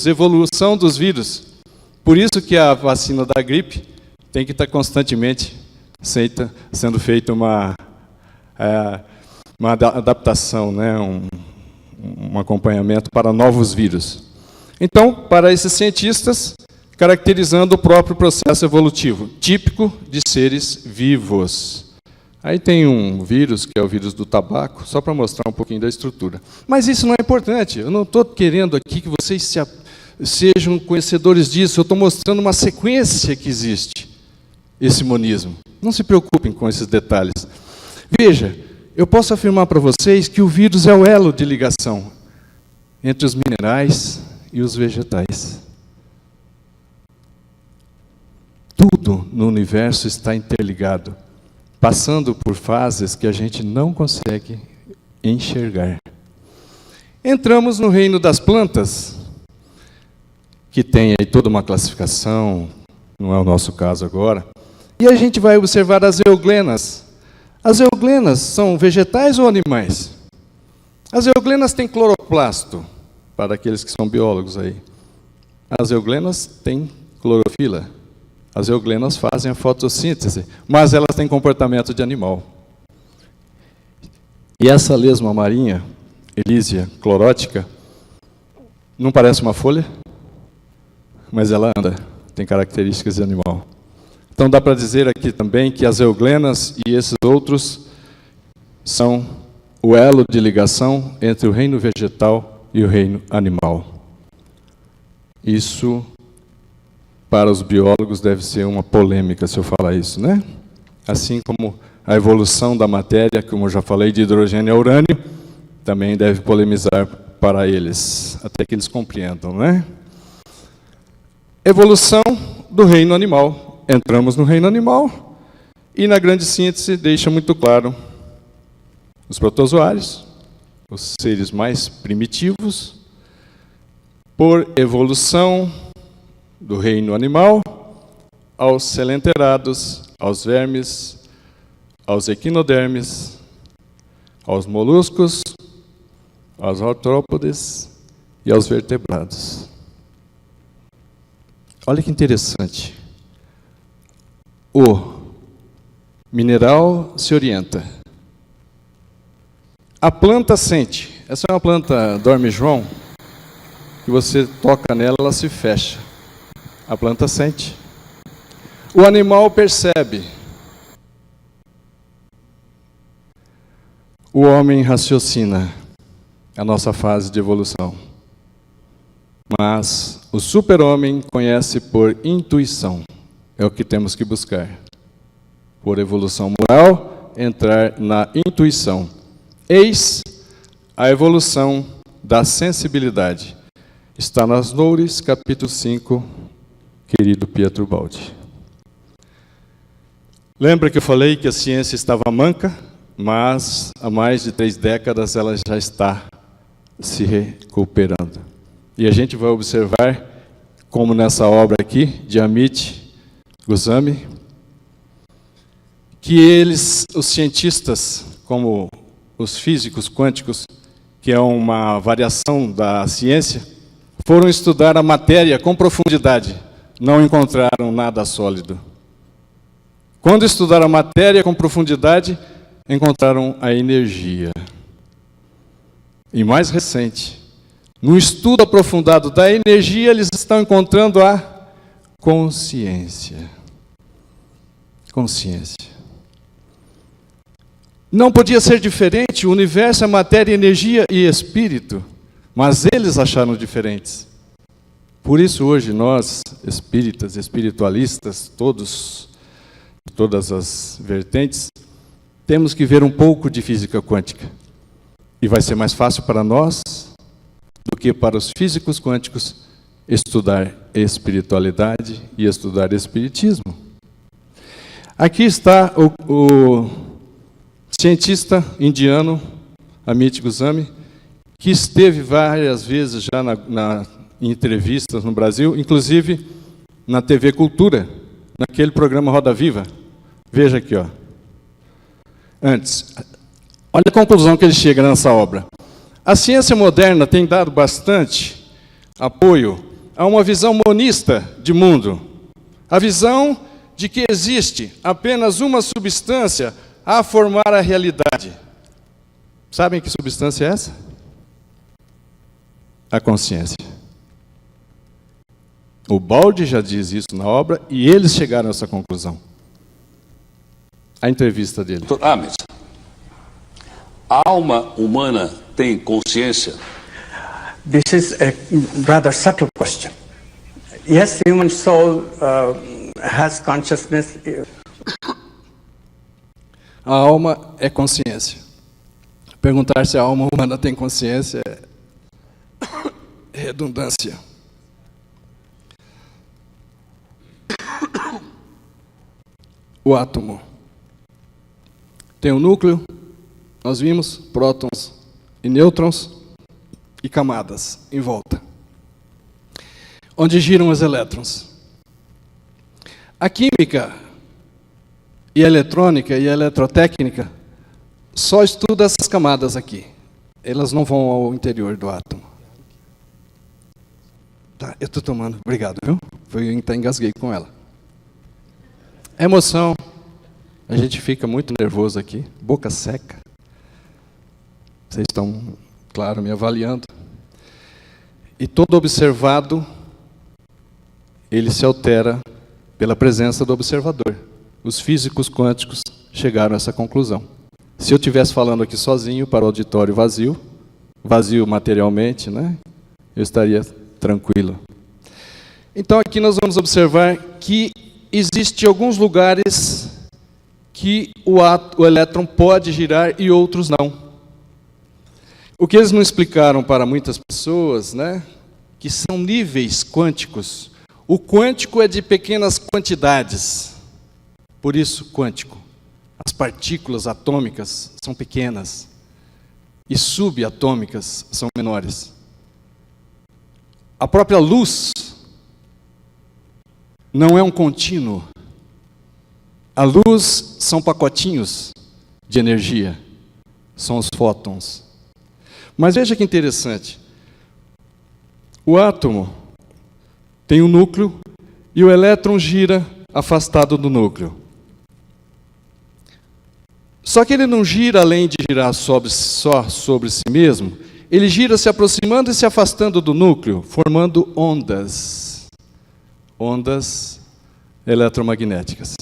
A: Evolução dos vírus. Por isso que a vacina da gripe tem que estar constantemente sendo feita uma adaptação, né? Um acompanhamento para novos vírus. Então, para esses cientistas, caracterizando o próprio processo evolutivo, típico de seres vivos. Aí tem um vírus, que é o vírus do tabaco, só para mostrar um pouquinho da estrutura. Mas isso não é importante. Eu não estou querendo aqui que vocês sejam conhecedores disso. Eu estou mostrando uma sequência que existe, esse monismo. Não se preocupem com esses detalhes. Veja, eu posso afirmar para vocês que o vírus é o elo de ligação entre os minerais e os vegetais. Tudo no universo está interligado, passando por fases que a gente não consegue enxergar. Entramos no reino das plantas, que tem aí toda uma classificação, não é o nosso caso agora, e a gente vai observar as euglenas. As euglenas são vegetais ou animais? As euglenas têm cloroplasto, para aqueles que são biólogos aí. As euglenas têm clorofila. As euglenas fazem a fotossíntese, mas elas têm comportamento de animal. E essa lesma marinha, Elysia clorótica, não parece uma folha, mas ela anda, tem características de animal. Então dá para dizer aqui também que as euglenas e esses outros são o elo de ligação entre o reino vegetal e o reino animal. Isso, para os biólogos, deve ser uma polêmica se eu falar isso, né? Assim como a evolução da matéria, como eu já falei, de hidrogênio a urânio, também deve polemizar para eles, até que eles compreendam, né? Evolução do reino animal. Entramos no reino animal e, na grande síntese, deixa muito claro os protozoários, os seres mais primitivos, por evolução do reino animal, aos selenterados, aos vermes, aos equinodermes, aos moluscos, aos artrópodes e aos vertebrados. Olha que interessante. O mineral se orienta. A planta sente. Essa é uma planta dorme-joão, que você toca nela, ela se fecha. A planta sente. O animal percebe. O homem raciocina. É a nossa fase de evolução. Mas o super-homem conhece por intuição. É o que temos que buscar. Por evolução moral, entrar na intuição. Eis a evolução da sensibilidade. Está nas Noures, capítulo 5, querido Pietro Baldi. Lembra que eu falei que a ciência estava manca, mas há mais de 3 décadas ela já está se recuperando. E a gente vai observar, como nessa obra aqui, de Amit Goswami, que eles, os cientistas, como os físicos quânticos, que é uma variação da ciência, foram estudar a matéria com profundidade, não encontraram nada sólido. Quando estudaram a matéria com profundidade, encontraram a energia. E mais recente, no estudo aprofundado da energia, eles estão encontrando a consciência. Consciência. Não podia ser diferente, o universo é matéria, energia e espírito, mas eles acharam diferentes. Por isso hoje nós, espíritas, espiritualistas, todas as vertentes, temos que ver um pouco de física quântica. E vai ser mais fácil para nós do que para os físicos quânticos estudar espiritualidade e estudar espiritismo. Aqui está o cientista indiano, Amit Goswami, que esteve várias vezes já em entrevistas no Brasil, inclusive na TV Cultura, naquele programa Roda Viva. Veja aqui, ó. Antes, olha a conclusão que ele chega nessa obra. A ciência moderna tem dado bastante apoio a uma visão monista de mundo. A visão de que existe apenas uma substância a formar a realidade. Sabem que substância é essa? A consciência. O Baldi já diz isso na obra e eles chegaram a essa conclusão. A entrevista dele.
F: Mas a alma humana tem consciência?
G: This is a rather subtle question. Yes, human soul has consciousness.
A: A alma é consciência. Perguntar se a alma humana tem consciência é redundância. O átomo tem um núcleo, nós vimos, prótons e nêutrons, e camadas em volta, onde giram os elétrons. A química e a eletrônica e a eletrotécnica só estuda essas camadas aqui. Elas não vão ao interior do átomo. Tá, eu estou tomando. Obrigado, viu? Eu até engasguei com ela. Emoção. A gente fica muito nervoso aqui, boca seca. Vocês estão, claro, me avaliando. E todo observado, ele se altera pela presença do observador. Os físicos quânticos chegaram a essa conclusão. Se eu estivesse falando aqui sozinho para o auditório vazio, vazio materialmente, né, eu estaria tranquilo. Então aqui nós vamos observar que existem alguns lugares que o elétron pode girar e outros não. O que eles não explicaram para muitas pessoas, né, que são níveis quânticos. O quântico é de pequenas quantidades, por isso quântico. As partículas atômicas são pequenas e subatômicas são menores. A própria luz não é um contínuo. A luz são pacotinhos de energia, são os fótons. Mas veja que interessante. O átomo tem um núcleo e o elétron gira afastado do núcleo. Só que ele não gira além de girar só sobre si mesmo, ele gira se aproximando e se afastando do núcleo, formando ondas. Ondas eletromagnéticas.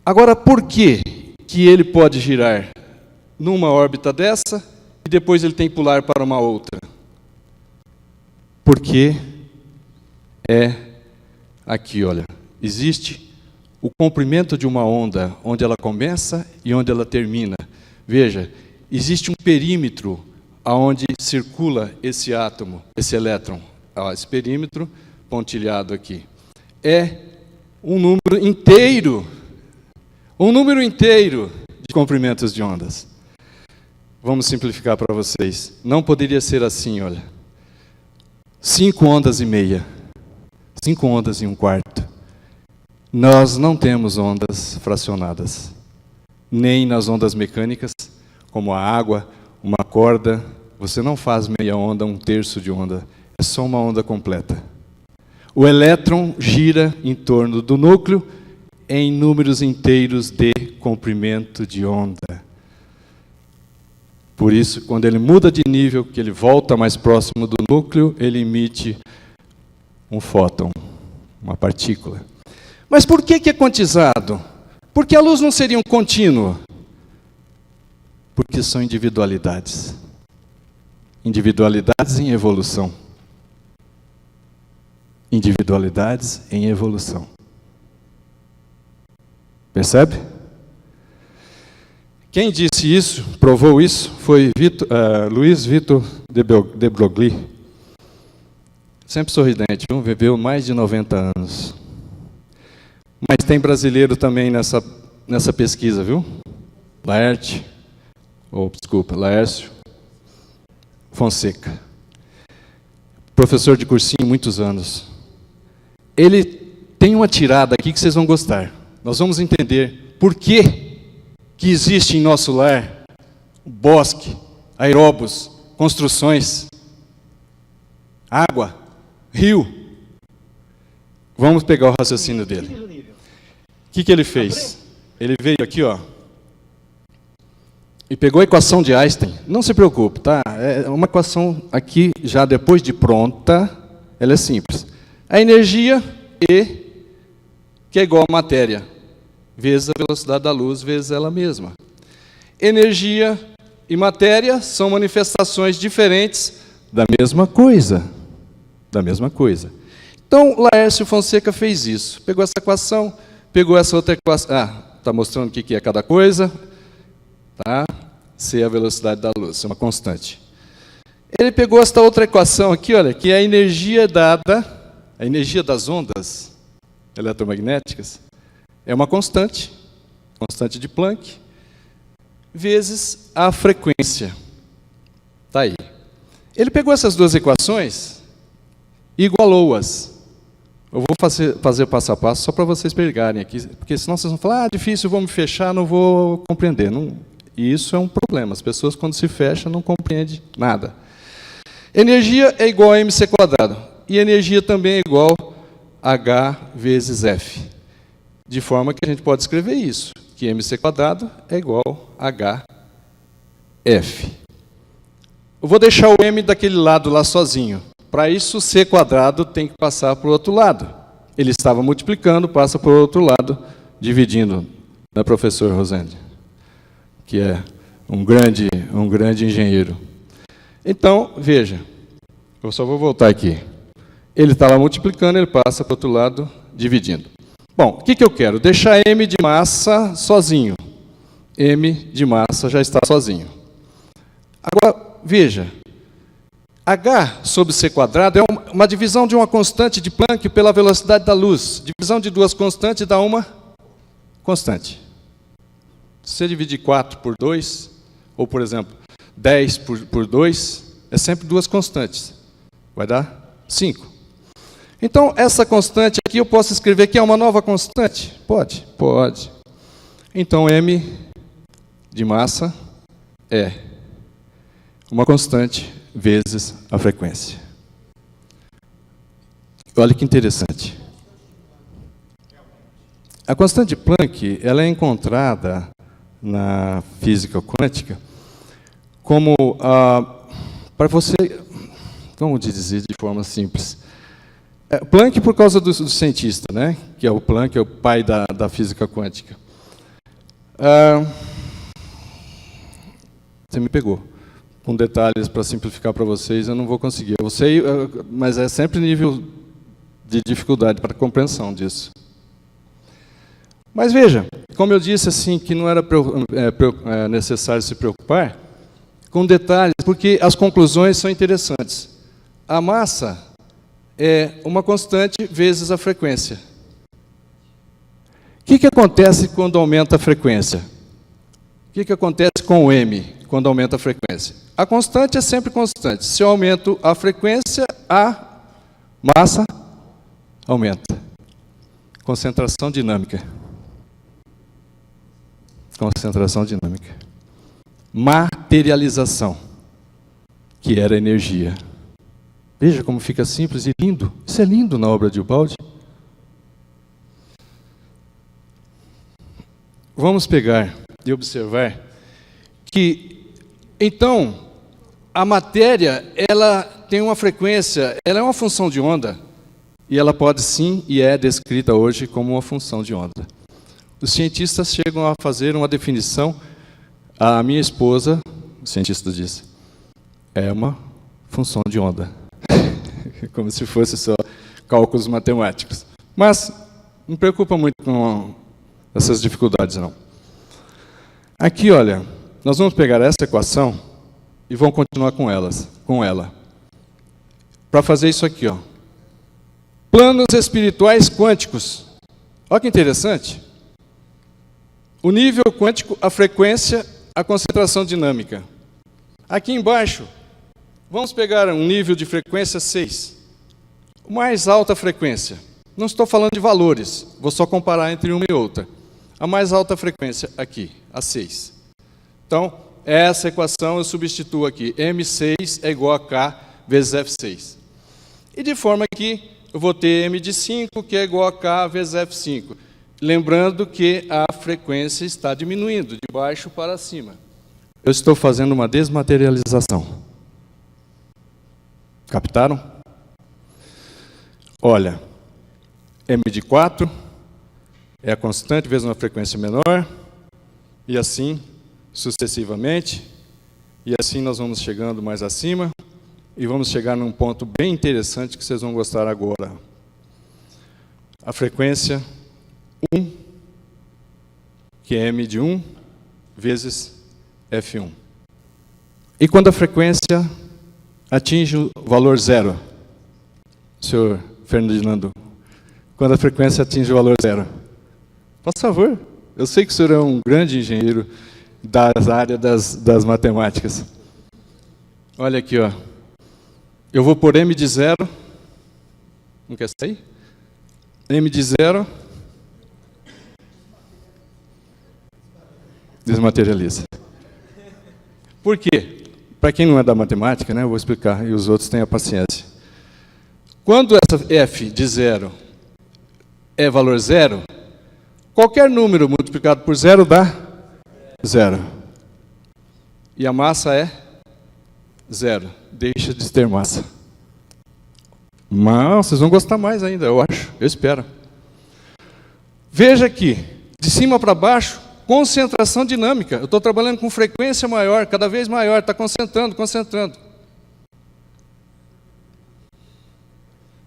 A: Agora, por que ele pode girar numa órbita dessa e depois ele tem que pular para uma outra? Porque aqui, olha, existe o comprimento de uma onda, onde ela começa e onde ela termina. Veja, existe um perímetro aonde circula esse átomo, esse elétron. Esse perímetro pontilhado aqui. É um número inteiro de comprimentos de ondas. Vamos simplificar para vocês. Não poderia ser assim, olha. 5 ondas e meia. 5 ondas e um quarto. Nós não temos ondas fracionadas. Nem nas ondas mecânicas, como a água, uma corda. Você não faz meia onda, um terço de onda. É só uma onda completa. O elétron gira em torno do núcleo em números inteiros de comprimento de onda. Por isso, quando ele muda de nível, que ele volta mais próximo do núcleo, ele emite um fóton, uma partícula. Mas por que é quantizado? Porque a luz não seria um contínuo. Porque são individualidades. Individualidades em evolução. individualidades em evolução. Percebe? Quem disse isso, provou isso, foi Luiz Vitor de Broglie. Sempre sorridente, viveu mais de 90 anos. Mas tem brasileiro também nessa pesquisa, viu? Laércio Fonseca. Professor de cursinho, muitos anos. Ele tem uma tirada aqui que vocês vão gostar. Nós vamos entender por que existe em nosso lar bosque, aeróbos, construções, água, rio. Vamos pegar o raciocínio dele. O que ele fez? Ele veio aqui, ó, e pegou a equação de Einstein. Não se preocupe, tá? É uma equação aqui, já depois de pronta, ela é simples. A energia E, que é igual a matéria, vezes a velocidade da luz, vezes ela mesma. Energia e matéria são manifestações diferentes da mesma coisa. Da mesma coisa. Então, Laércio Fonseca fez isso. Pegou essa equação, pegou essa outra equação. Está mostrando o que é cada coisa. Tá? C é a velocidade da luz, é uma constante. Ele pegou esta outra equação aqui, olha, que é a energia dada, a energia das ondas eletromagnéticas, é uma constante de Planck, vezes a frequência. Está aí. Ele pegou essas duas equações e igualou-as. Eu vou fazer passo a passo só para vocês pegarem aqui, porque senão vocês vão falar, difícil, vou me fechar, não vou compreender. Não, e isso é um problema. As pessoas, quando se fecham, não compreendem nada. Energia é igual a mc². E energia também é igual a H vezes F. De forma que a gente pode escrever isso, que mc² é igual a HF. Eu vou deixar o m daquele lado lá sozinho. Para isso, o c² tem que passar para o outro lado. Ele estava multiplicando, passa para o outro lado, dividindo, né, professor Rosane? Que é um grande engenheiro. Então, veja, eu só vou voltar aqui. Ele está lá multiplicando, ele passa para o outro lado, dividindo. Bom, o que eu quero? Deixar m de massa sozinho. M de massa já está sozinho. Agora, veja, H sobre c² é uma divisão de uma constante de Planck pela velocidade da luz. Divisão de duas constantes dá uma constante. Se você dividir 4 por 2, ou, por exemplo, 10 por 2, é sempre duas constantes. Vai dar 5. Então, essa constante aqui eu posso escrever que é uma nova constante? Pode? Pode. Então, m de massa é uma constante vezes a frequência. Olha que interessante. A constante de Planck, ela é encontrada na física quântica como, para você, vamos dizer de forma simples, Planck por causa do cientista, né? Que é o Planck, é o pai da física quântica. Você me pegou. Com detalhes para simplificar para vocês, eu não vou conseguir. Eu sei, mas é sempre nível de dificuldade para a compreensão disso. Mas veja, como eu disse assim, que não era necessário se preocupar com detalhes, porque as conclusões são interessantes. A massa é uma constante vezes a frequência. O que acontece quando aumenta a frequência? O que acontece com o m quando aumenta a frequência? A constante é sempre constante. Se eu aumento a frequência, a massa aumenta. Concentração dinâmica. Concentração dinâmica. Materialização, que era energia. Veja como fica simples e lindo. Isso é lindo na obra de Ubaldi. Vamos pegar e observar que, então, a matéria, ela tem uma frequência, ela é uma função de onda, e ela pode sim, e é descrita hoje como uma função de onda. Os cientistas chegam a fazer uma definição, a minha esposa, o cientista disse, é uma função de onda. Como se fosse só cálculos matemáticos. Mas não preocupa muito com essas dificuldades, não. Aqui, olha, nós vamos pegar essa equação e vamos continuar com ela. Para fazer isso aqui, ó. Planos espirituais quânticos. Olha que interessante. O nível quântico, a frequência, a concentração dinâmica. Aqui embaixo, vamos pegar um nível de frequência 6. Mais alta frequência. Não estou falando de valores, vou só comparar entre uma e outra. A mais alta frequência aqui, a 6. Então, essa equação eu substituo aqui. M6 é igual a K vezes F6. E de forma que eu vou ter M de 5, que é igual a K vezes F5. Lembrando que a frequência está diminuindo, de baixo para cima. Eu estou fazendo uma desmaterialização. Captaram? Olha, M de 4 é a constante vezes uma frequência menor, e assim sucessivamente, e assim nós vamos chegando mais acima, e vamos chegar num ponto bem interessante que vocês vão gostar agora. A frequência 1, que é M de 1, vezes F1. E quando a frequência atinge o valor zero, senhor Ferdinando, quando a frequência atinge o valor zero, por favor, eu sei que o senhor é um grande engenheiro das áreas das matemáticas. Olha aqui, ó. Eu vou por M de 0. Não quer sair? M de 0. Desmaterializa. Por quê? Para quem não é da matemática, né, eu vou explicar, e os outros têm a paciência. Quando essa F de 0 é valor zero, qualquer número multiplicado por zero dá zero. E a massa é zero. Deixa de ter massa. Mas vocês vão gostar mais ainda, eu acho. Eu espero. Veja aqui, de cima para baixo, concentração dinâmica. Eu estou trabalhando com frequência maior, cada vez maior, está concentrando.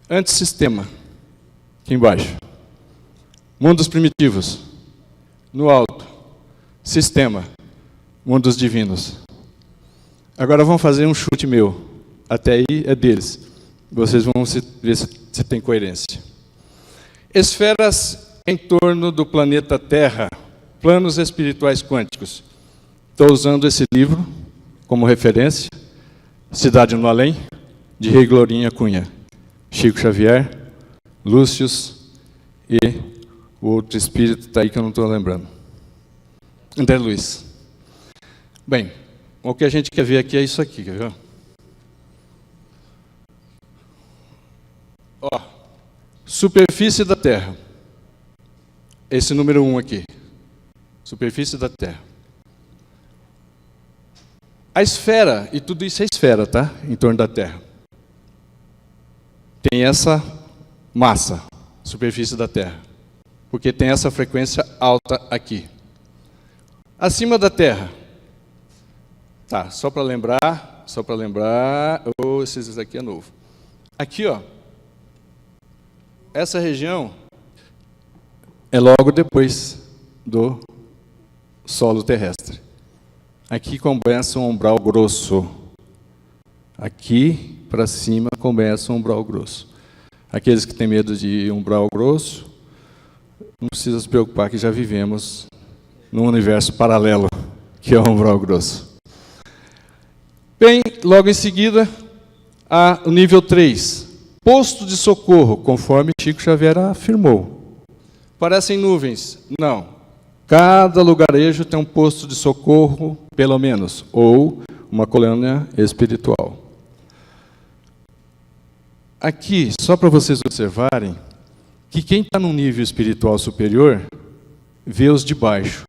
A: Antissistema, aqui embaixo. Mundos primitivos, no alto. Sistema, mundos divinos. Agora vamos fazer um chute meu. Até aí é deles. Vocês vão ver se tem coerência. Esferas em torno do planeta Terra. Planos espirituais quânticos. Estou usando esse livro como referência. Cidade no Além, de Rei Glorinha Cunha. Chico Xavier, Lúcius e o outro espírito está aí que eu não estou lembrando. André Luiz. Bem, o que a gente quer ver aqui é isso aqui, quer ver? Ó, superfície da Terra. Esse número 1 aqui. Superfície da Terra. A esfera, e tudo isso é esfera, tá? Em torno da Terra. Tem essa massa, superfície da Terra. Porque tem essa frequência alta aqui. Acima da Terra. Tá, só para lembrar, esses aqui é novo. Aqui, ó. Essa região é logo depois do solo terrestre. Aqui começa um umbral grosso. Aqui para cima começa um umbral grosso. Aqueles que têm medo de umbral grosso, não precisa se preocupar que já vivemos num universo paralelo, que é o umbral grosso. Bem, logo em seguida, o nível 3. Posto de socorro, conforme Chico Xavier afirmou. Parecem nuvens? Não. Cada lugarejo tem um posto de socorro, pelo menos, ou uma colônia espiritual. Aqui, só para vocês observarem, que quem está num nível espiritual superior, vê os de baixo.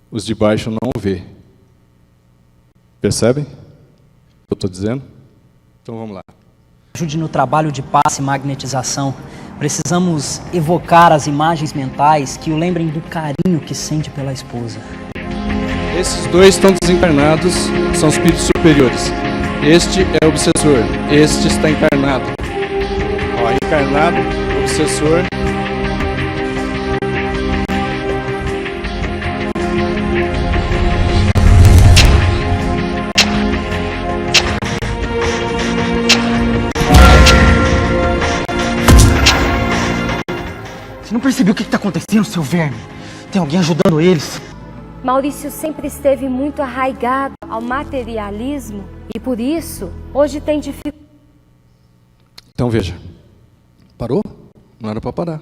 A: Os de baixo não vê. Percebem o que eu estou dizendo? Então vamos lá.
H: Ajude no trabalho de passe e magnetização. Precisamos evocar as imagens mentais que o lembrem do carinho que sente pela esposa.
A: Esses dois estão desencarnados, são espíritos superiores. Este é o obsessor, este está encarnado. Olha. desencarnado obsessor.
I: Você não percebeu o que está acontecendo, seu verme? Tem alguém ajudando eles.
J: Maurício sempre esteve muito arraigado ao materialismo e por isso hoje tem dificuldade.
A: Então veja, parou? Não era para parar.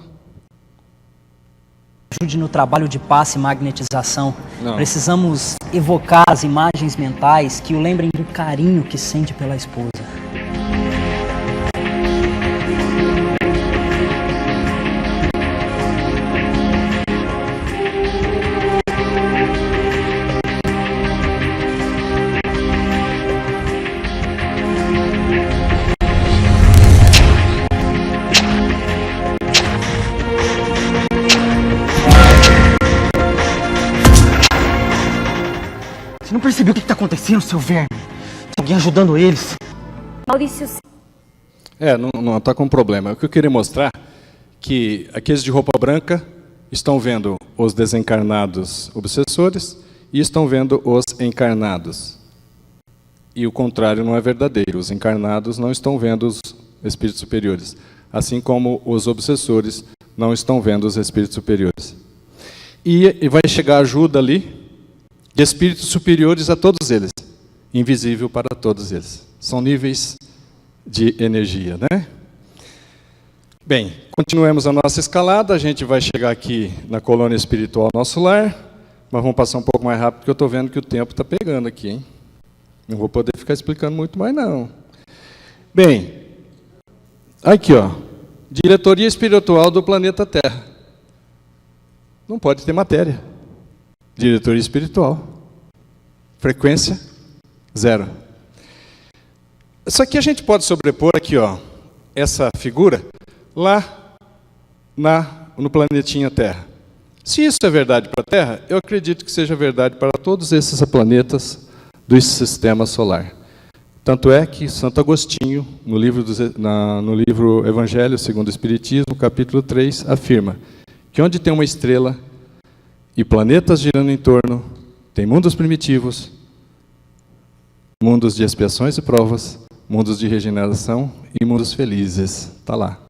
H: Ajude no trabalho de passe e magnetização.
A: Não.
H: Precisamos evocar as imagens mentais que o lembrem do carinho que sente pela esposa.
I: Você não percebeu o que está acontecendo, seu verme? Tem alguém ajudando eles.
J: Maurício...
A: Não está com problema. O que eu queria mostrar que aqueles de roupa branca estão vendo os desencarnados obsessores e estão vendo os encarnados. E o contrário não é verdadeiro. Os encarnados não estão vendo os espíritos superiores, assim como os obsessores não estão vendo os espíritos superiores. E vai chegar ajuda ali de espíritos superiores a todos eles, invisível para todos eles. São níveis de energia, né? Bem, continuemos a nossa escalada, a gente vai chegar aqui na colônia espiritual Nosso Lar, mas vamos passar um pouco mais rápido, porque eu estou vendo que o tempo está pegando aqui, hein? Não vou poder ficar explicando muito mais, não. Bem, aqui, ó, diretoria espiritual do planeta Terra. Não pode ter matéria. Diretoria espiritual. Frequência 0. Isso aqui a gente pode sobrepor aqui, ó, essa figura lá no planetinha Terra. Se isso é verdade para a Terra, eu acredito que seja verdade para todos esses planetas do sistema solar. Tanto é que Santo Agostinho, no livro Evangelho segundo o Espiritismo, capítulo 3, afirma que onde tem uma estrela e planetas girando em torno, tem mundos primitivos, mundos de expiações e provas, mundos de regeneração e mundos felizes. Está lá.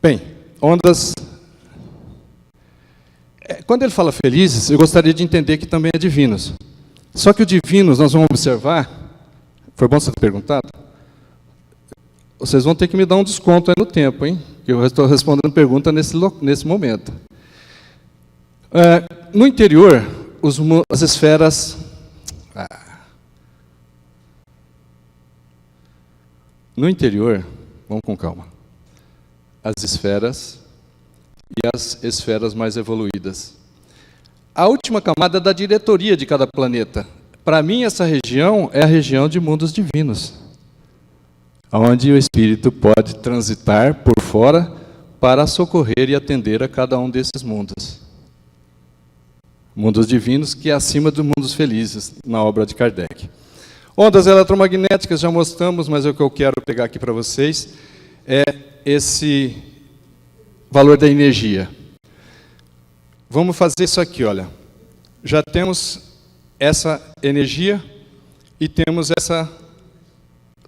A: Bem, ondas... Quando ele fala felizes, eu gostaria de entender que também é divinos. Só que o divinos, nós vamos observar, foi bom você ter perguntado, vocês vão ter que me dar um desconto aí no tempo, hein? Que eu estou respondendo pergunta nesse momento. No interior, as esferas... No interior, vamos com calma, as esferas e as esferas mais evoluídas. A última camada é da diretoria de cada planeta. Para mim, essa região é a região de mundos divinos, onde o espírito pode transitar por fora para socorrer e atender a cada um desses mundos. Mundos divinos, que é acima dos mundos felizes, na obra de Kardec. Ondas eletromagnéticas, já mostramos, mas o que eu quero pegar aqui para vocês é esse valor da energia. Vamos fazer isso aqui, olha. Já temos essa energia e temos essa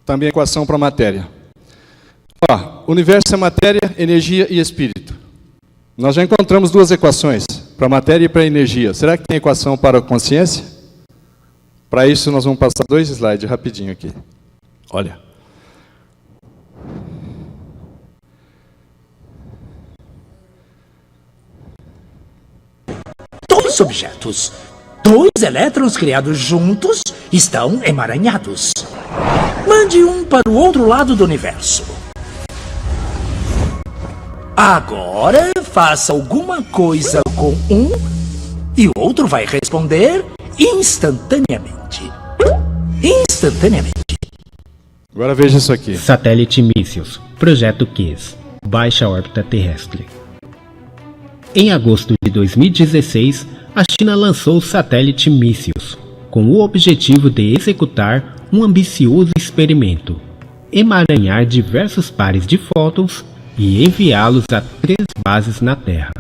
A: também equação para a matéria. Ó, universo é matéria, energia e espírito. Nós já encontramos duas equações, para a matéria e para a energia. Será que tem equação para a consciência? Para isso, nós vamos passar 2 slides rapidinho aqui. Olha.
K: Dois objetos, 2 elétrons criados juntos, estão emaranhados. Mande um para o outro lado do universo. Agora, faça alguma coisa com um e o outro vai responder instantaneamente. Instantaneamente.
A: Agora veja isso aqui.
L: Satélite Mísseis, Projeto QES, Baixa Órbita Terrestre. Em agosto de 2016, a China lançou o satélite Mísseis, com o objetivo de executar um ambicioso experimento: emaranhar diversos pares de fótons e enviá-los a 3 bases na Terra.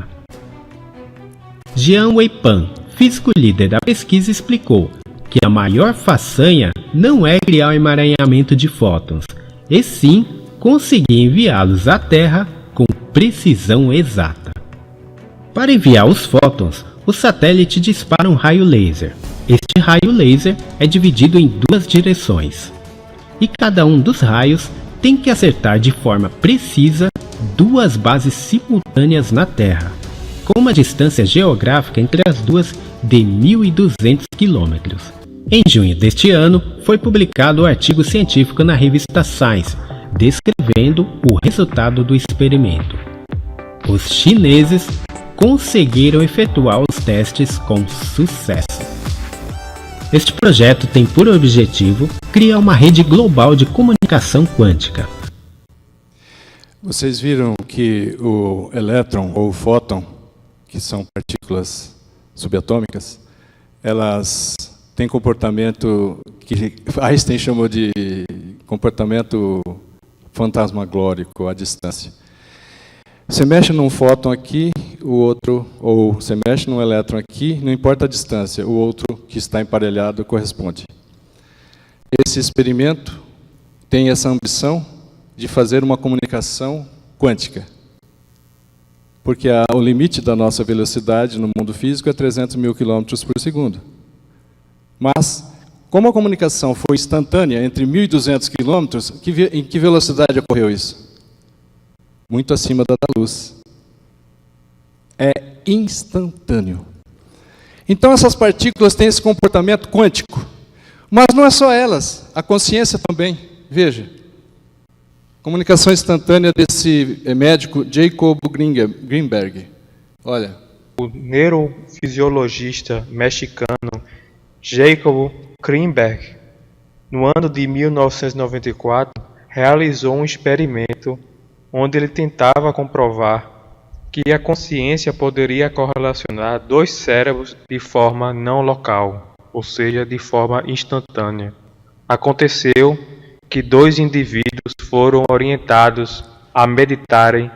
L: Jian Weipan, físico líder da pesquisa, explicou que a maior façanha não é criar o emaranhamento de fótons, e sim conseguir enviá-los à Terra com precisão exata. Para enviar os fótons, o satélite dispara um raio laser. Este raio laser é dividido em 2 direções, e cada um dos raios tem que acertar de forma precisa 2 bases simultâneas na Terra, com uma distância geográfica entre as duas de 1.200 km. Em junho deste ano, foi publicado o artigo científico na revista Science, descrevendo o resultado do experimento. Os chineses conseguiram efetuar os testes com sucesso. Este projeto tem por objetivo criar uma rede global de comunicação quântica.
A: Vocês viram que o elétron ou o fóton, que são partículas subatômicas, elas têm comportamento que Einstein chamou de comportamento fantasmagórico à distância. Você mexe num fóton aqui, o outro, ou você mexe num elétron aqui, não importa a distância, o outro que está emparelhado corresponde. Esse experimento tem essa ambição de fazer uma comunicação quântica, porque o limite da nossa velocidade no mundo físico é 300 mil km por segundo. Mas, como a comunicação foi instantânea entre 1.200 km, em que velocidade ocorreu isso? Muito acima da luz. É instantâneo. Então essas partículas têm esse comportamento quântico. Mas não é só elas, a consciência também. Veja, comunicação instantânea desse médico Jacob Greenberg. Olha.
M: O neurofisiologista mexicano Jacob Greenberg, no ano de 1994, realizou um experimento onde ele tentava comprovar que a consciência poderia correlacionar 2 cérebros de forma não local, ou seja, de forma instantânea. Aconteceu que 2 indivíduos foram orientados a meditarem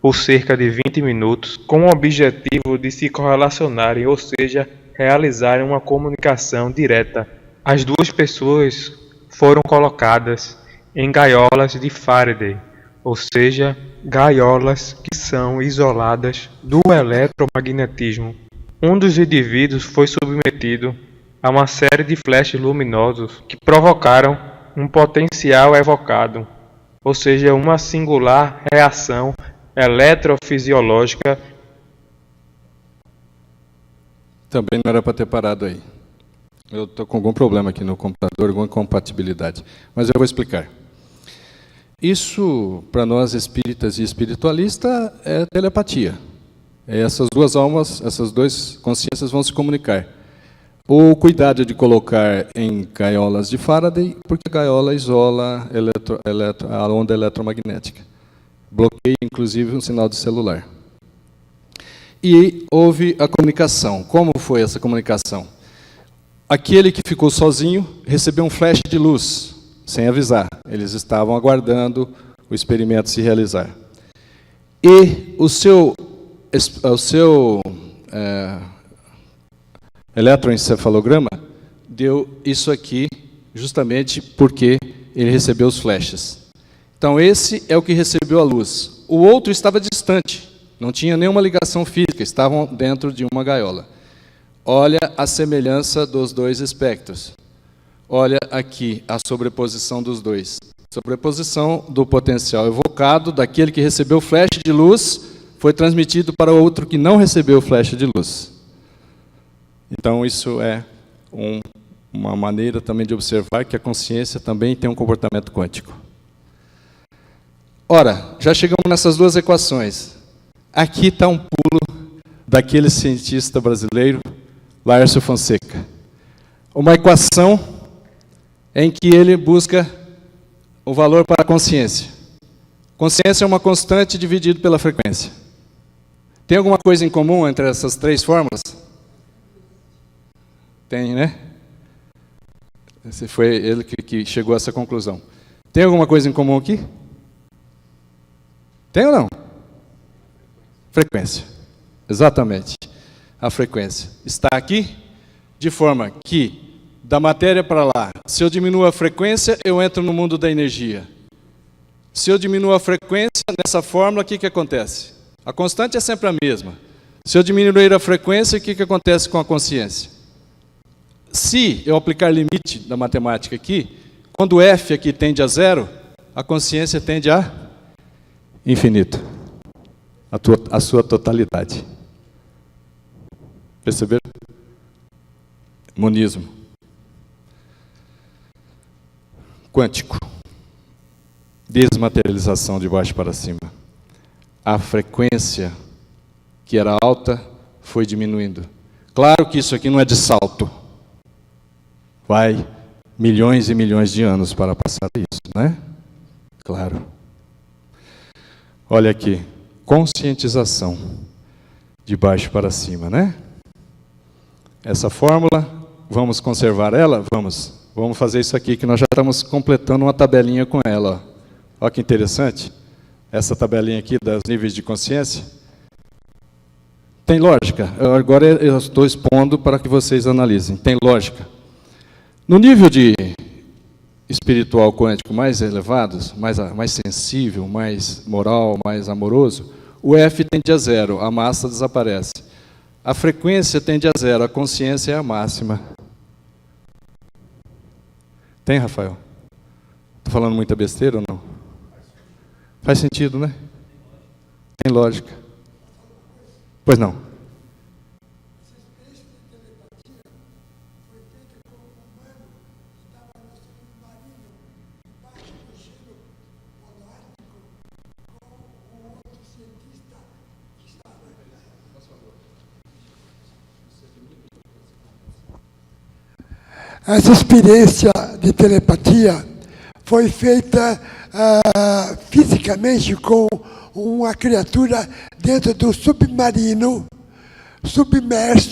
M: por cerca de 20 minutos com o objetivo de se correlacionarem, ou seja, realizarem uma comunicação direta. As 2 pessoas foram colocadas em gaiolas de Faraday, ou seja, gaiolas que são isoladas do eletromagnetismo. Um dos indivíduos foi submetido a uma série de flashes luminosos que provocaram um potencial evocado, ou seja, uma singular reação eletrofisiológica.
A: Também não era para ter parado aí. Eu estou com algum problema aqui no computador, alguma incompatibilidade. Mas eu vou explicar. Isso, para nós espíritas e espiritualistas, é telepatia. Essas 2 almas, essas 2 consciências vão se comunicar. O cuidado de colocar em gaiolas de Faraday, porque a gaiola isola a onda eletromagnética. Bloqueia, inclusive, um sinal de celular. E houve a comunicação. Como foi essa comunicação? Aquele que ficou sozinho recebeu um flash de luz, sem avisar. Eles estavam aguardando o experimento se realizar. E o seu eletroencefalograma deu isso aqui, justamente porque ele recebeu os flashes. Então, esse é o que recebeu a luz. O outro estava distante, não tinha nenhuma ligação física, estavam dentro de uma gaiola. Olha a semelhança dos 2 espectros. Olha aqui a sobreposição dos 2. Sobreposição do potencial evocado daquele que recebeu o flash de luz foi transmitido para o outro que não recebeu o flash de luz. Então, isso é uma maneira também de observar que a consciência também tem um comportamento quântico. Ora, já chegamos nessas 2 equações. Aqui está um pulo daquele cientista brasileiro, Laércio Fonseca. Uma equação em que ele busca o valor para a consciência. Consciência é uma constante dividida pela frequência. Tem alguma coisa em comum entre essas 3 fórmulas? Tem, né? Esse foi ele que chegou a essa conclusão. Tem alguma coisa em comum aqui? Tem ou não? Frequência. Exatamente. A frequência está aqui, de forma que, da matéria para lá, se eu diminuo a frequência, eu entro no mundo da energia. Se eu diminuo a frequência, nessa fórmula, o que acontece? A constante é sempre a mesma. Se eu diminuir a frequência, o que acontece com a consciência? Se eu aplicar limite da matemática aqui, quando F aqui tende a zero, a consciência tende a infinito. A sua totalidade. Perceberam? Monismo. Quântico. Desmaterialização de baixo para cima. A frequência que era alta foi diminuindo. Claro que isso aqui não é de salto. Vai milhões e milhões de anos para passar isso, né? Claro. Olha aqui. Conscientização. De baixo para cima, né? Essa fórmula, vamos conservar ela? Vamos. Vamos fazer isso aqui, que nós já estamos completando uma tabelinha com ela. Olha que interessante. Essa tabelinha aqui dos níveis de consciência. Tem lógica. Agora eu estou expondo para que vocês analisem. Tem lógica. No nível de espiritual quântico mais elevado, mais sensível, mais moral, mais amoroso, o F tende a zero, a massa desaparece. A frequência tende a zero, a consciência é a máxima. Tem, Rafael? Estou falando muita besteira ou não? Faz sentido, né? Tem lógica. Pois não.
N: Essa experiência de telepatia foi feita fisicamente com uma criatura dentro do submarino, submerso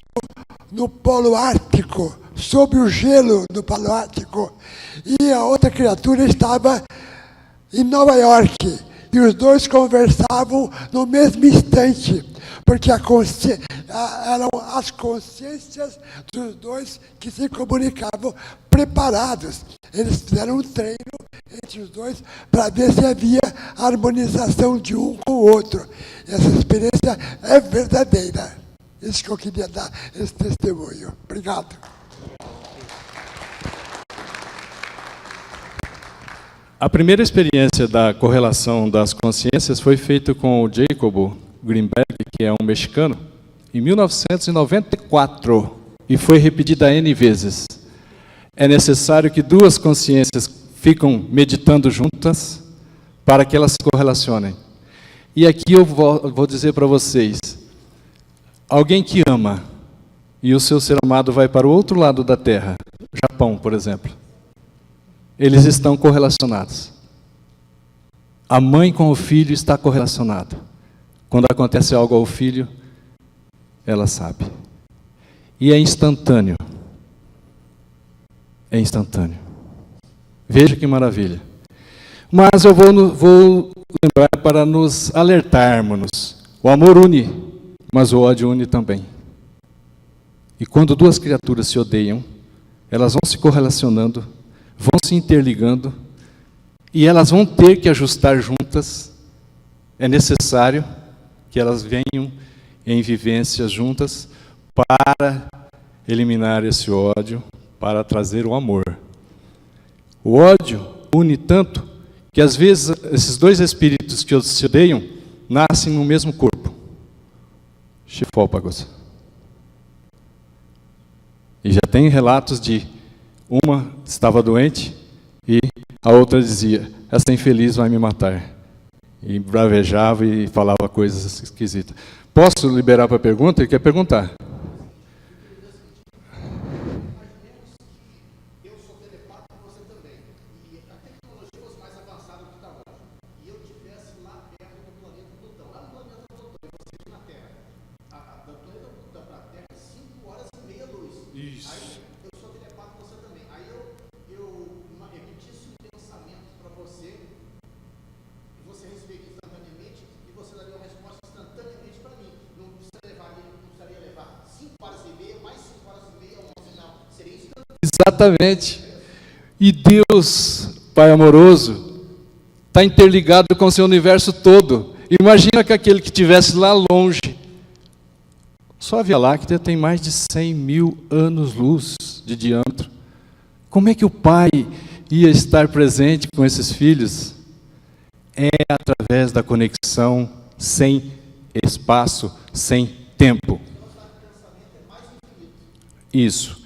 N: no Polo Ártico, sob o gelo do Polo Ártico. E a outra criatura estava em Nova York. E os dois conversavam no mesmo instante, porque eram as consciências dos dois que se comunicavam preparados. Eles fizeram um treino entre os dois para ver se havia harmonização de um com o outro. Essa experiência é verdadeira. Isso que eu queria dar, esse testemunho. Obrigado.
A: A primeira experiência da correlação das consciências foi feita com o Jacob Greenberg, que é um mexicano, em 1994, e foi repetida N vezes. É necessário que duas consciências ficam meditando juntas para que elas se correlacionem. E aqui eu vou dizer para vocês, alguém que ama e o seu ser amado vai para o outro lado da Terra, Japão, por exemplo, eles estão correlacionados. A mãe com o filho está correlacionada. Quando acontece algo ao filho, ela sabe. E é instantâneo. É instantâneo. Veja que maravilha. Mas eu vou lembrar para nos alertarmos. O amor une, mas o ódio une também. E quando duas criaturas se odeiam, elas vão se correlacionando, vão se interligando, e elas vão ter que ajustar juntas. É necessário que elas venham em vivências juntas para eliminar esse ódio, para trazer o amor. O ódio une tanto que às vezes esses dois espíritos que se odeiam nascem no mesmo corpo. Chifópagos. E já tem relatos de uma estava doente e a outra dizia, essa infeliz vai me matar. E bravejava e falava coisas esquisitas. Posso liberar para a pergunta? Ele quer perguntar.
O: Você receberia instantaneamente e você daria uma resposta instantaneamente para
A: Exatamente. E Deus, Pai amoroso, está interligado com o seu universo todo. Imagina que aquele que estivesse lá longe. Só a Via Láctea tem mais de 100 mil anos-luz de diâmetro. Como é que o Pai ia estar presente com esses filhos? É através da conexão sem espaço, sem tempo. Isso.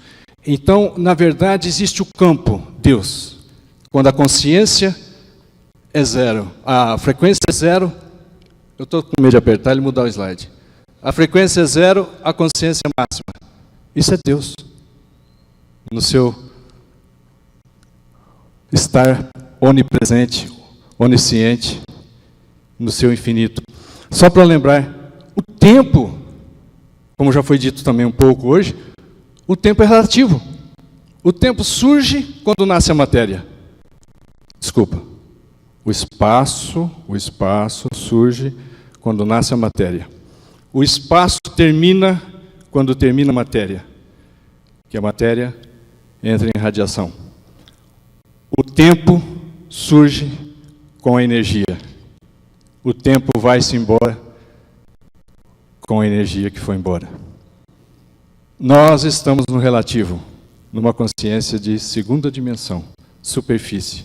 A: Então, na verdade, existe o campo, Deus. Quando a consciência é zero, a frequência é zero, eu estou com medo de apertar e mudar o slide. A frequência é zero, a consciência é máxima. Isso é Deus. No seu estar onipresente, onisciente, no seu infinito. Só para lembrar, o tempo, como já foi dito também um pouco hoje, o tempo é relativo. O tempo surge quando nasce a matéria. Desculpa. O espaço surge quando nasce a matéria. O espaço termina quando termina a matéria, que a matéria entra em radiação. O tempo surge com a energia. O tempo vai-se embora com a energia que foi embora. Nós estamos no relativo, numa consciência de segunda dimensão, superfície.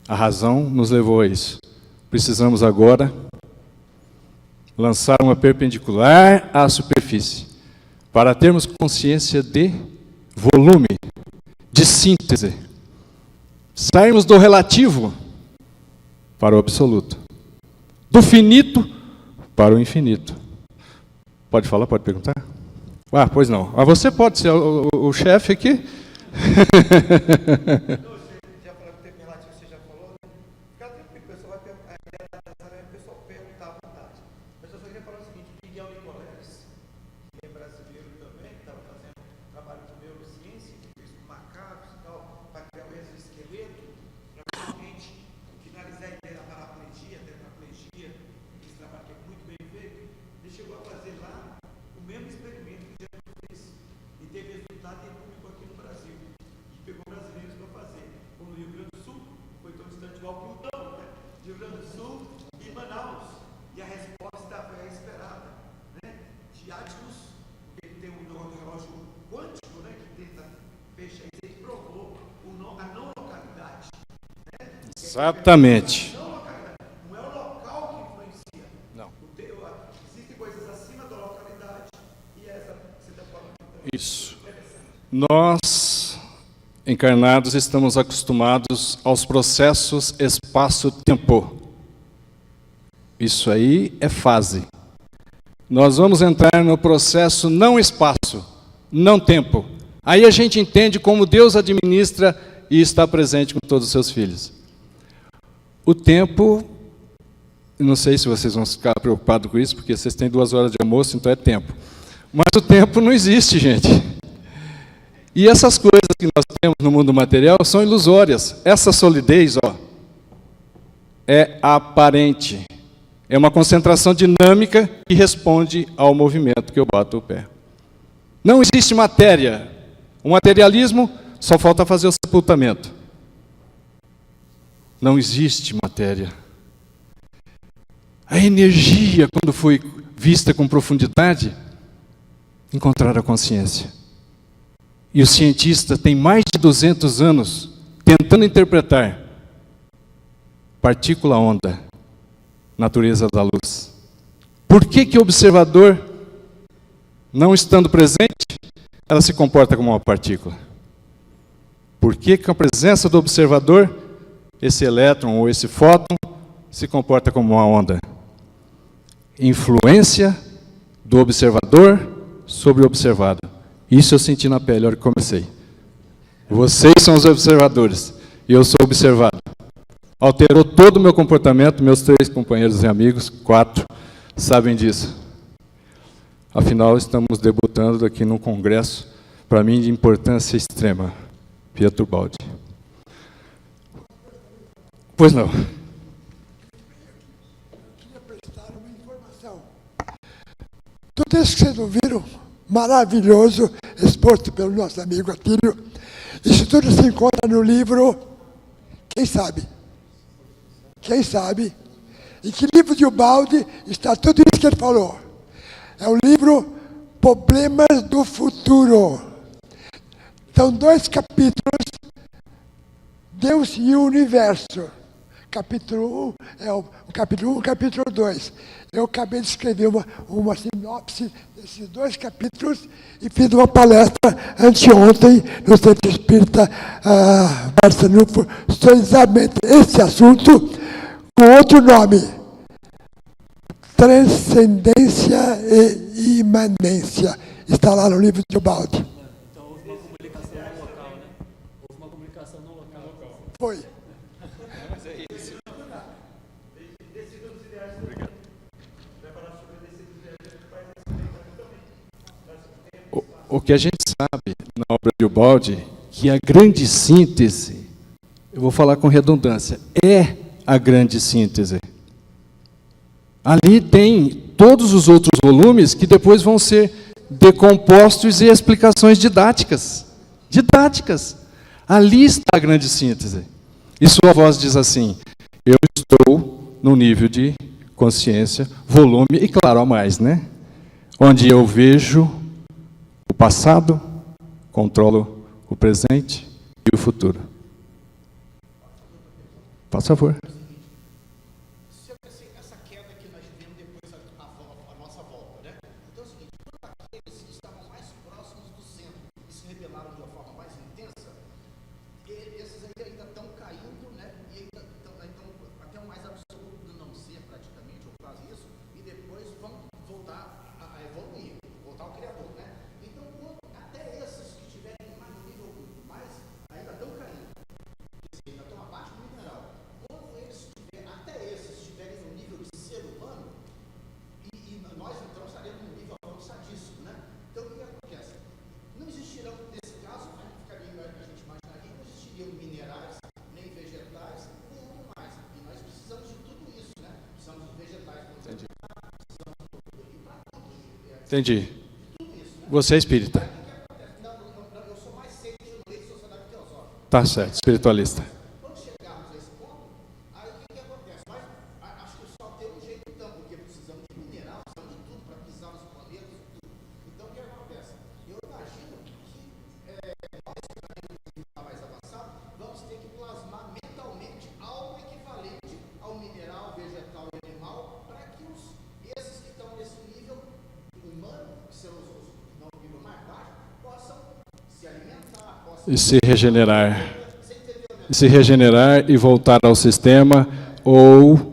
A: A razão nos levou a isso. Precisamos agora lançar uma perpendicular à superfície, para termos consciência de volume, de síntese. Sairmos do relativo para o absoluto, do finito para o infinito. Pode falar, pode perguntar? Ah, pois não. Ah, você pode ser o chefe aqui? Exatamente.
N: Não é o local que influencia. Não. Existem coisas acima da localidade e essa que você está falando.
A: Isso. Nós, encarnados, estamos acostumados aos processos espaço-tempo. Isso aí é fase. Nós vamos entrar no processo não espaço, não tempo. Aí a gente entende como Deus administra e está presente com todos os seus filhos. O tempo, não sei se vocês vão ficar preocupados com isso, porque vocês têm 2 horas de almoço, então é tempo. Mas o tempo não existe, gente. E essas coisas que nós temos no mundo material são ilusórias. Essa solidez, ó, é aparente. É uma concentração dinâmica que responde ao movimento que eu bato o pé. Não existe matéria. O materialismo só falta fazer o sepultamento. Não existe matéria. A energia, quando foi vista com profundidade, encontraram a consciência. E o cientista tem mais de 200 anos tentando interpretar partícula-onda, natureza da luz. Por que o observador, não estando presente, ela se comporta como uma partícula? Por que a presença do observador, esse elétron ou esse fóton, se comporta como uma onda? Influência do observador sobre o observado. Isso eu senti na pele, a hora que comecei. Vocês são os observadores, e eu sou observado. Alterou todo o meu comportamento, meus 3 companheiros e amigos, 4, sabem disso. Afinal, estamos debutando aqui num congresso, para mim, de importância extrema. Pietro Baldi. Pois não.
N: Queria prestar uma informação. Tudo isso que vocês ouviram, maravilhoso, exposto pelo nosso amigo Atílio, Isso tudo se encontra no livro, quem sabe? Quem sabe? Em que livro de Ubaldi está tudo isso que ele falou? É o livro Problemas do Futuro. São 2 capítulos, Deus e o Universo. Capítulo 1 é o capítulo 1 e o capítulo 2. Eu acabei de escrever uma sinopse desses 2 capítulos e fiz uma palestra anteontem no Centro Espírita Barçanufo sobre exatamente esse assunto, com outro nome: Transcendência e Imanência. Está lá no livro de Ubaldi.
B: Então houve uma comunicação no local, né? Houve uma comunicação no local.
N: Foi.
B: Mas é isso.
A: O que a gente sabe na obra de Ubaldi, que a grande síntese, eu vou falar com redundância, é a grande síntese. Ali tem todos os outros volumes que depois vão ser decompostos e explicações didáticas. Didáticas. Ali está a grande síntese. E sua voz diz assim: eu estou no nível de consciência, volume e, claro, a mais, né? Onde eu vejo o passado, controlo o presente e o futuro. Por favor.
K: Essa queda que nós vivemos depois a nossa volta, né? Então é o seguinte, quando aqueles que estavam mais próximos do centro e se rebelaram de uma forma mais intensa, esses ainda estão caindo, né? E ainda estão até o mais absoluto do não ser, praticamente, ou quase isso, e depois vão voltar a evoluir, voltar ao Criador, né? Então, até esses que estiverem mais no nível mais, ainda estão caindo, ainda estão abaixo do mineral. Quando eles até esses estiverem no nível de ser humano, e nós então estaremos no nível avançadíssimo, né? Então o que acontece? Não existirão, nesse caso, a gente imaginaria que não existiriam minerais, nem vegetais, nem animais. E nós precisamos de tudo isso, né? Precisamos de vegetais, precisamos de tudo. E para tudo.
A: Entendi. Você é espírita.
K: Não, eu sou mais cedo no meio de sociedade teosófica.
A: Tá certo, espiritualista.
K: Quando chegarmos a esse ponto, aí o que acontece? Mas acho que só tem um jeito então, porque precisamos de mineral, precisamos de tudo para pisar nos planetas e tudo. Então o que acontece? Eu imagino que nós que está mais avançado, vamos ter que plasmar mentalmente algo equivalente ao mineral, vegetal e animal, para que esses que estão nesse nível humano, que são os não nível mais baixo, possam se alimentar, possam
A: E se regenerar. Se regenerar e voltar ao sistema, ou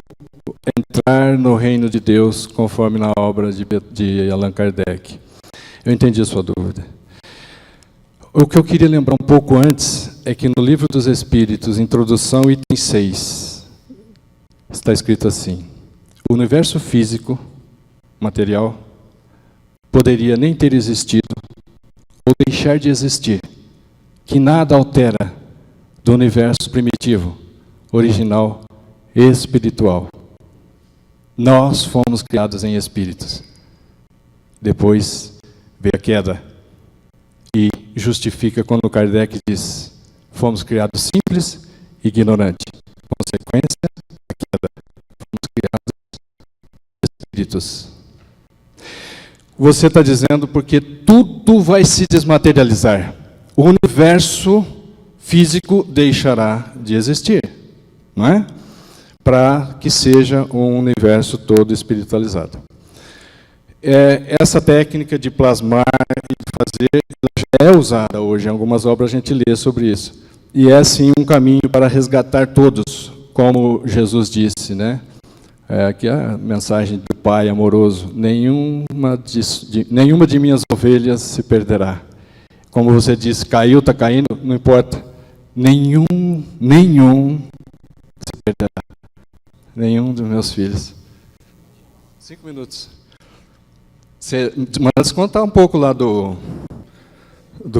A: entrar no reino de Deus, conforme na obra de Allan Kardec. Eu entendi a sua dúvida. O que eu queria lembrar um pouco antes é que no Livro dos Espíritos, introdução, item 6, está escrito assim: o universo físico, material, poderia nem ter existido ou deixar de existir, que nada altera do universo primitivo, original, espiritual. Nós fomos criados em espíritos. Depois veio a queda e justifica quando Kardec diz: fomos criados simples e ignorantes. Consequência da queda, fomos criados espíritos. Você está dizendo porque tudo vai se desmaterializar. O universo físico deixará de existir, não é? Para que seja um universo todo espiritualizado. Essa técnica de plasmar e de fazer já é usada hoje, em algumas obras a gente lê sobre isso. E é, sim, um caminho para resgatar todos, como Jesus disse, né? Aqui a mensagem do Pai amoroso: nenhuma de minhas ovelhas se perderá. Como você disse, caiu, está caindo, não importa. Nenhum se perderá. Nenhum dos meus filhos. 5 minutos. Você manda descontar um pouco lá do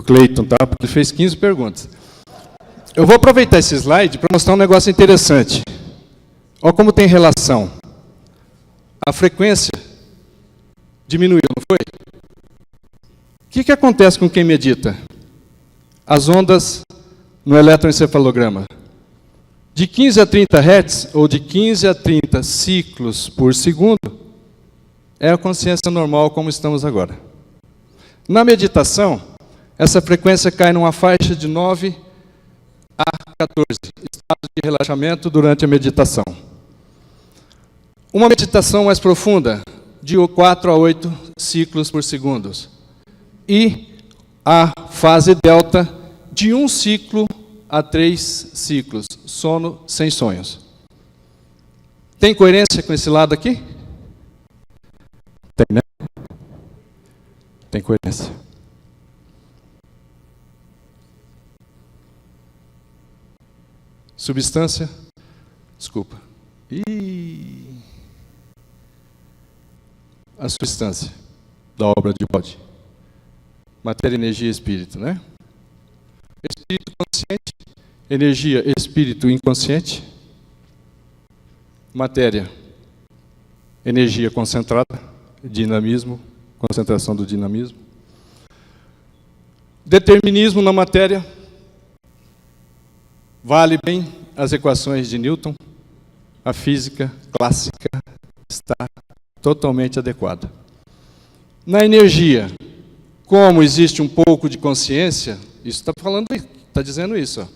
A: Cleiton, tá? Porque ele fez 15 perguntas. Eu vou aproveitar esse slide para mostrar um negócio interessante. Olha como tem relação. A frequência diminuiu, não foi? O que acontece com quem medita? As ondas no eletroencefalograma. De 15 a 30 Hz, ou de 15 a 30 ciclos por segundo, é a consciência normal como estamos agora. Na meditação, essa frequência cai numa faixa de 9 a 14, estado de relaxamento durante a meditação. Uma meditação mais profunda, de 4 a 8 ciclos por segundo. E a fase delta, de 1 ciclo a 3 ciclos, sono sem sonhos. Tem coerência com esse lado aqui? Tem, né? Tem coerência. Substância? Desculpa. A substância da obra de Bode. Matéria, energia e espírito, né? Espírito consciente, energia, espírito inconsciente. Matéria, energia concentrada, dinamismo, concentração do dinamismo. Determinismo na matéria. Vale bem as equações de Newton. A física clássica está totalmente adequada. Na energia, como existe um pouco de consciência, isso está falando, está dizendo isso. Ó.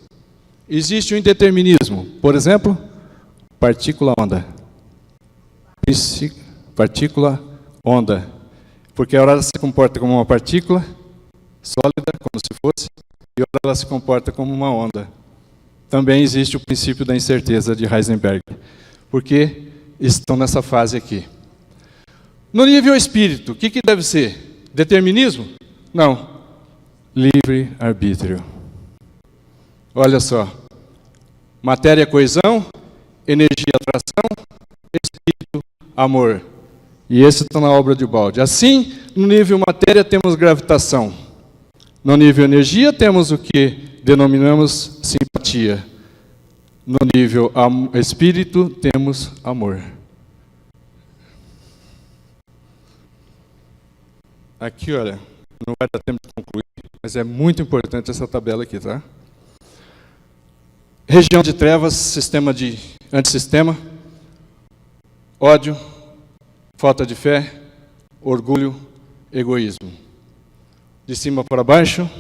A: Existe um indeterminismo. Por exemplo, partícula-onda. Partícula-onda. Porque a hora ela se comporta como uma partícula sólida, como se fosse, e a hora ela se comporta como uma onda. Também existe o princípio da incerteza de Heisenberg. Porque estão nessa fase aqui. No nível espírito, o que deve ser? Determinismo? Não. Livre-arbítrio. Olha só. Matéria, coesão. Energia, atração. Espírito, amor. E esse está na obra de Bode. Assim, no nível matéria, temos gravitação. No nível energia, temos o que denominamos simpatia. No nível espírito, temos amor. Aqui, olha, não vai dar tempo de concluir, mas é muito importante essa tabela aqui, tá? Região de trevas, sistema de antissistema, ódio, falta de fé, orgulho, egoísmo. De cima para baixo,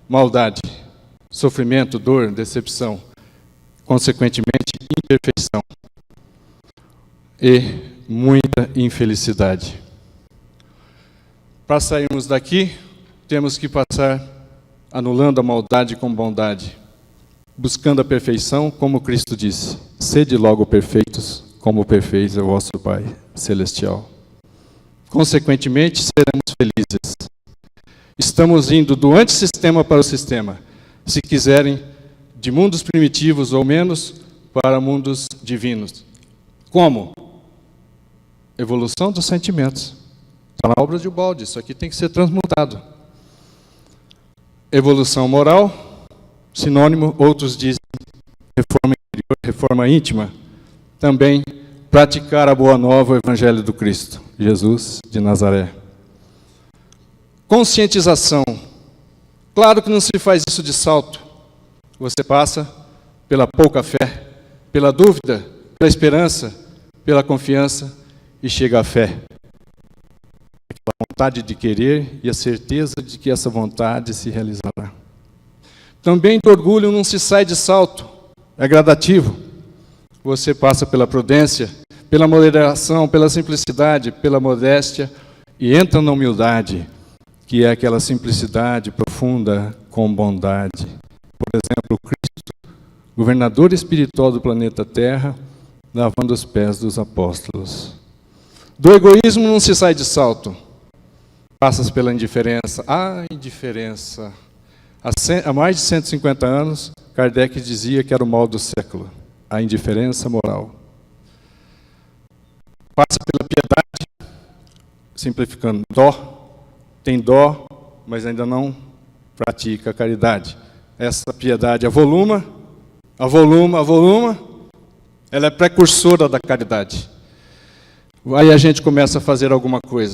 A: maldade, sofrimento, dor, decepção, consequentemente, imperfeição e muita infelicidade. Para sairmos daqui, temos que passar anulando a maldade com bondade, buscando a perfeição, como Cristo disse, sede logo perfeitos, como perfeito é o vosso Pai Celestial. Consequentemente, seremos felizes. Estamos indo do antissistema para o sistema, se quiserem, de mundos primitivos ou menos, para mundos divinos. Como? Evolução dos sentimentos. Está na obra de Bode, isso aqui tem que ser transmutado. Evolução moral, sinônimo, outros dizem reforma interior, reforma íntima. Também praticar a boa nova, o Evangelho do Cristo, Jesus de Nazaré. Conscientização. Claro que não se faz isso de salto. Você passa pela pouca fé, pela dúvida, pela esperança, pela confiança e chega à fé. A vontade de querer e a certeza de que essa vontade se realizará. Também do orgulho não se sai de salto, é gradativo. Você passa pela prudência, pela moderação, pela simplicidade, pela modéstia e entra na humildade, que é aquela simplicidade profunda com bondade. Por exemplo, Cristo, governador espiritual do planeta Terra, lavando os pés dos apóstolos. Do egoísmo não se sai de salto. Passas pela indiferença. A indiferença. Há mais de 150 anos, Kardec dizia que era o mal do século. A indiferença moral. Passa pela piedade, simplificando, dó. Tem dó, mas ainda não pratica a caridade. Essa piedade avoluma, ela é precursora da caridade. Aí a gente começa a fazer alguma coisa,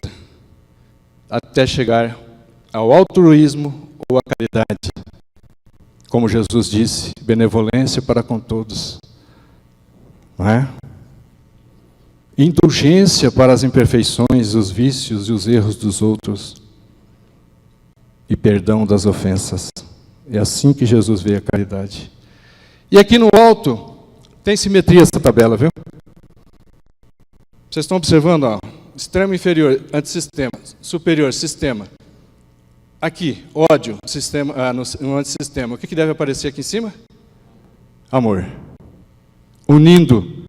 A: até chegar ao altruísmo ou à caridade. Como Jesus disse, benevolência para com todos. Não é? Indulgência para as imperfeições, os vícios e os erros dos outros. E perdão das ofensas. É assim que Jesus vê a caridade. E aqui no alto, tem simetria essa tabela, viu? Vocês estão observando, ó, extremo inferior, antissistema, superior, sistema. Aqui, ódio, sistema, no antissistema. O que deve aparecer aqui em cima? Amor. Unindo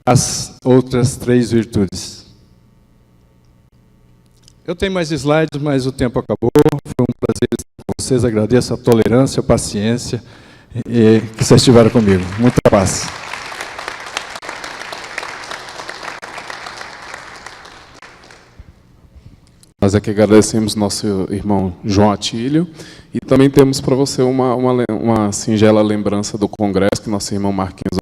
A: as outras 3 virtudes. Eu tenho mais slides, mas o tempo acabou. Foi um prazer estar com vocês. Agradeço a tolerância, a paciência e que vocês estiveram comigo. Muita paz.
O: Nós aqui agradecemos nosso irmão João Atílio e também temos para você uma singela lembrança do congresso que nosso irmão Marquinhos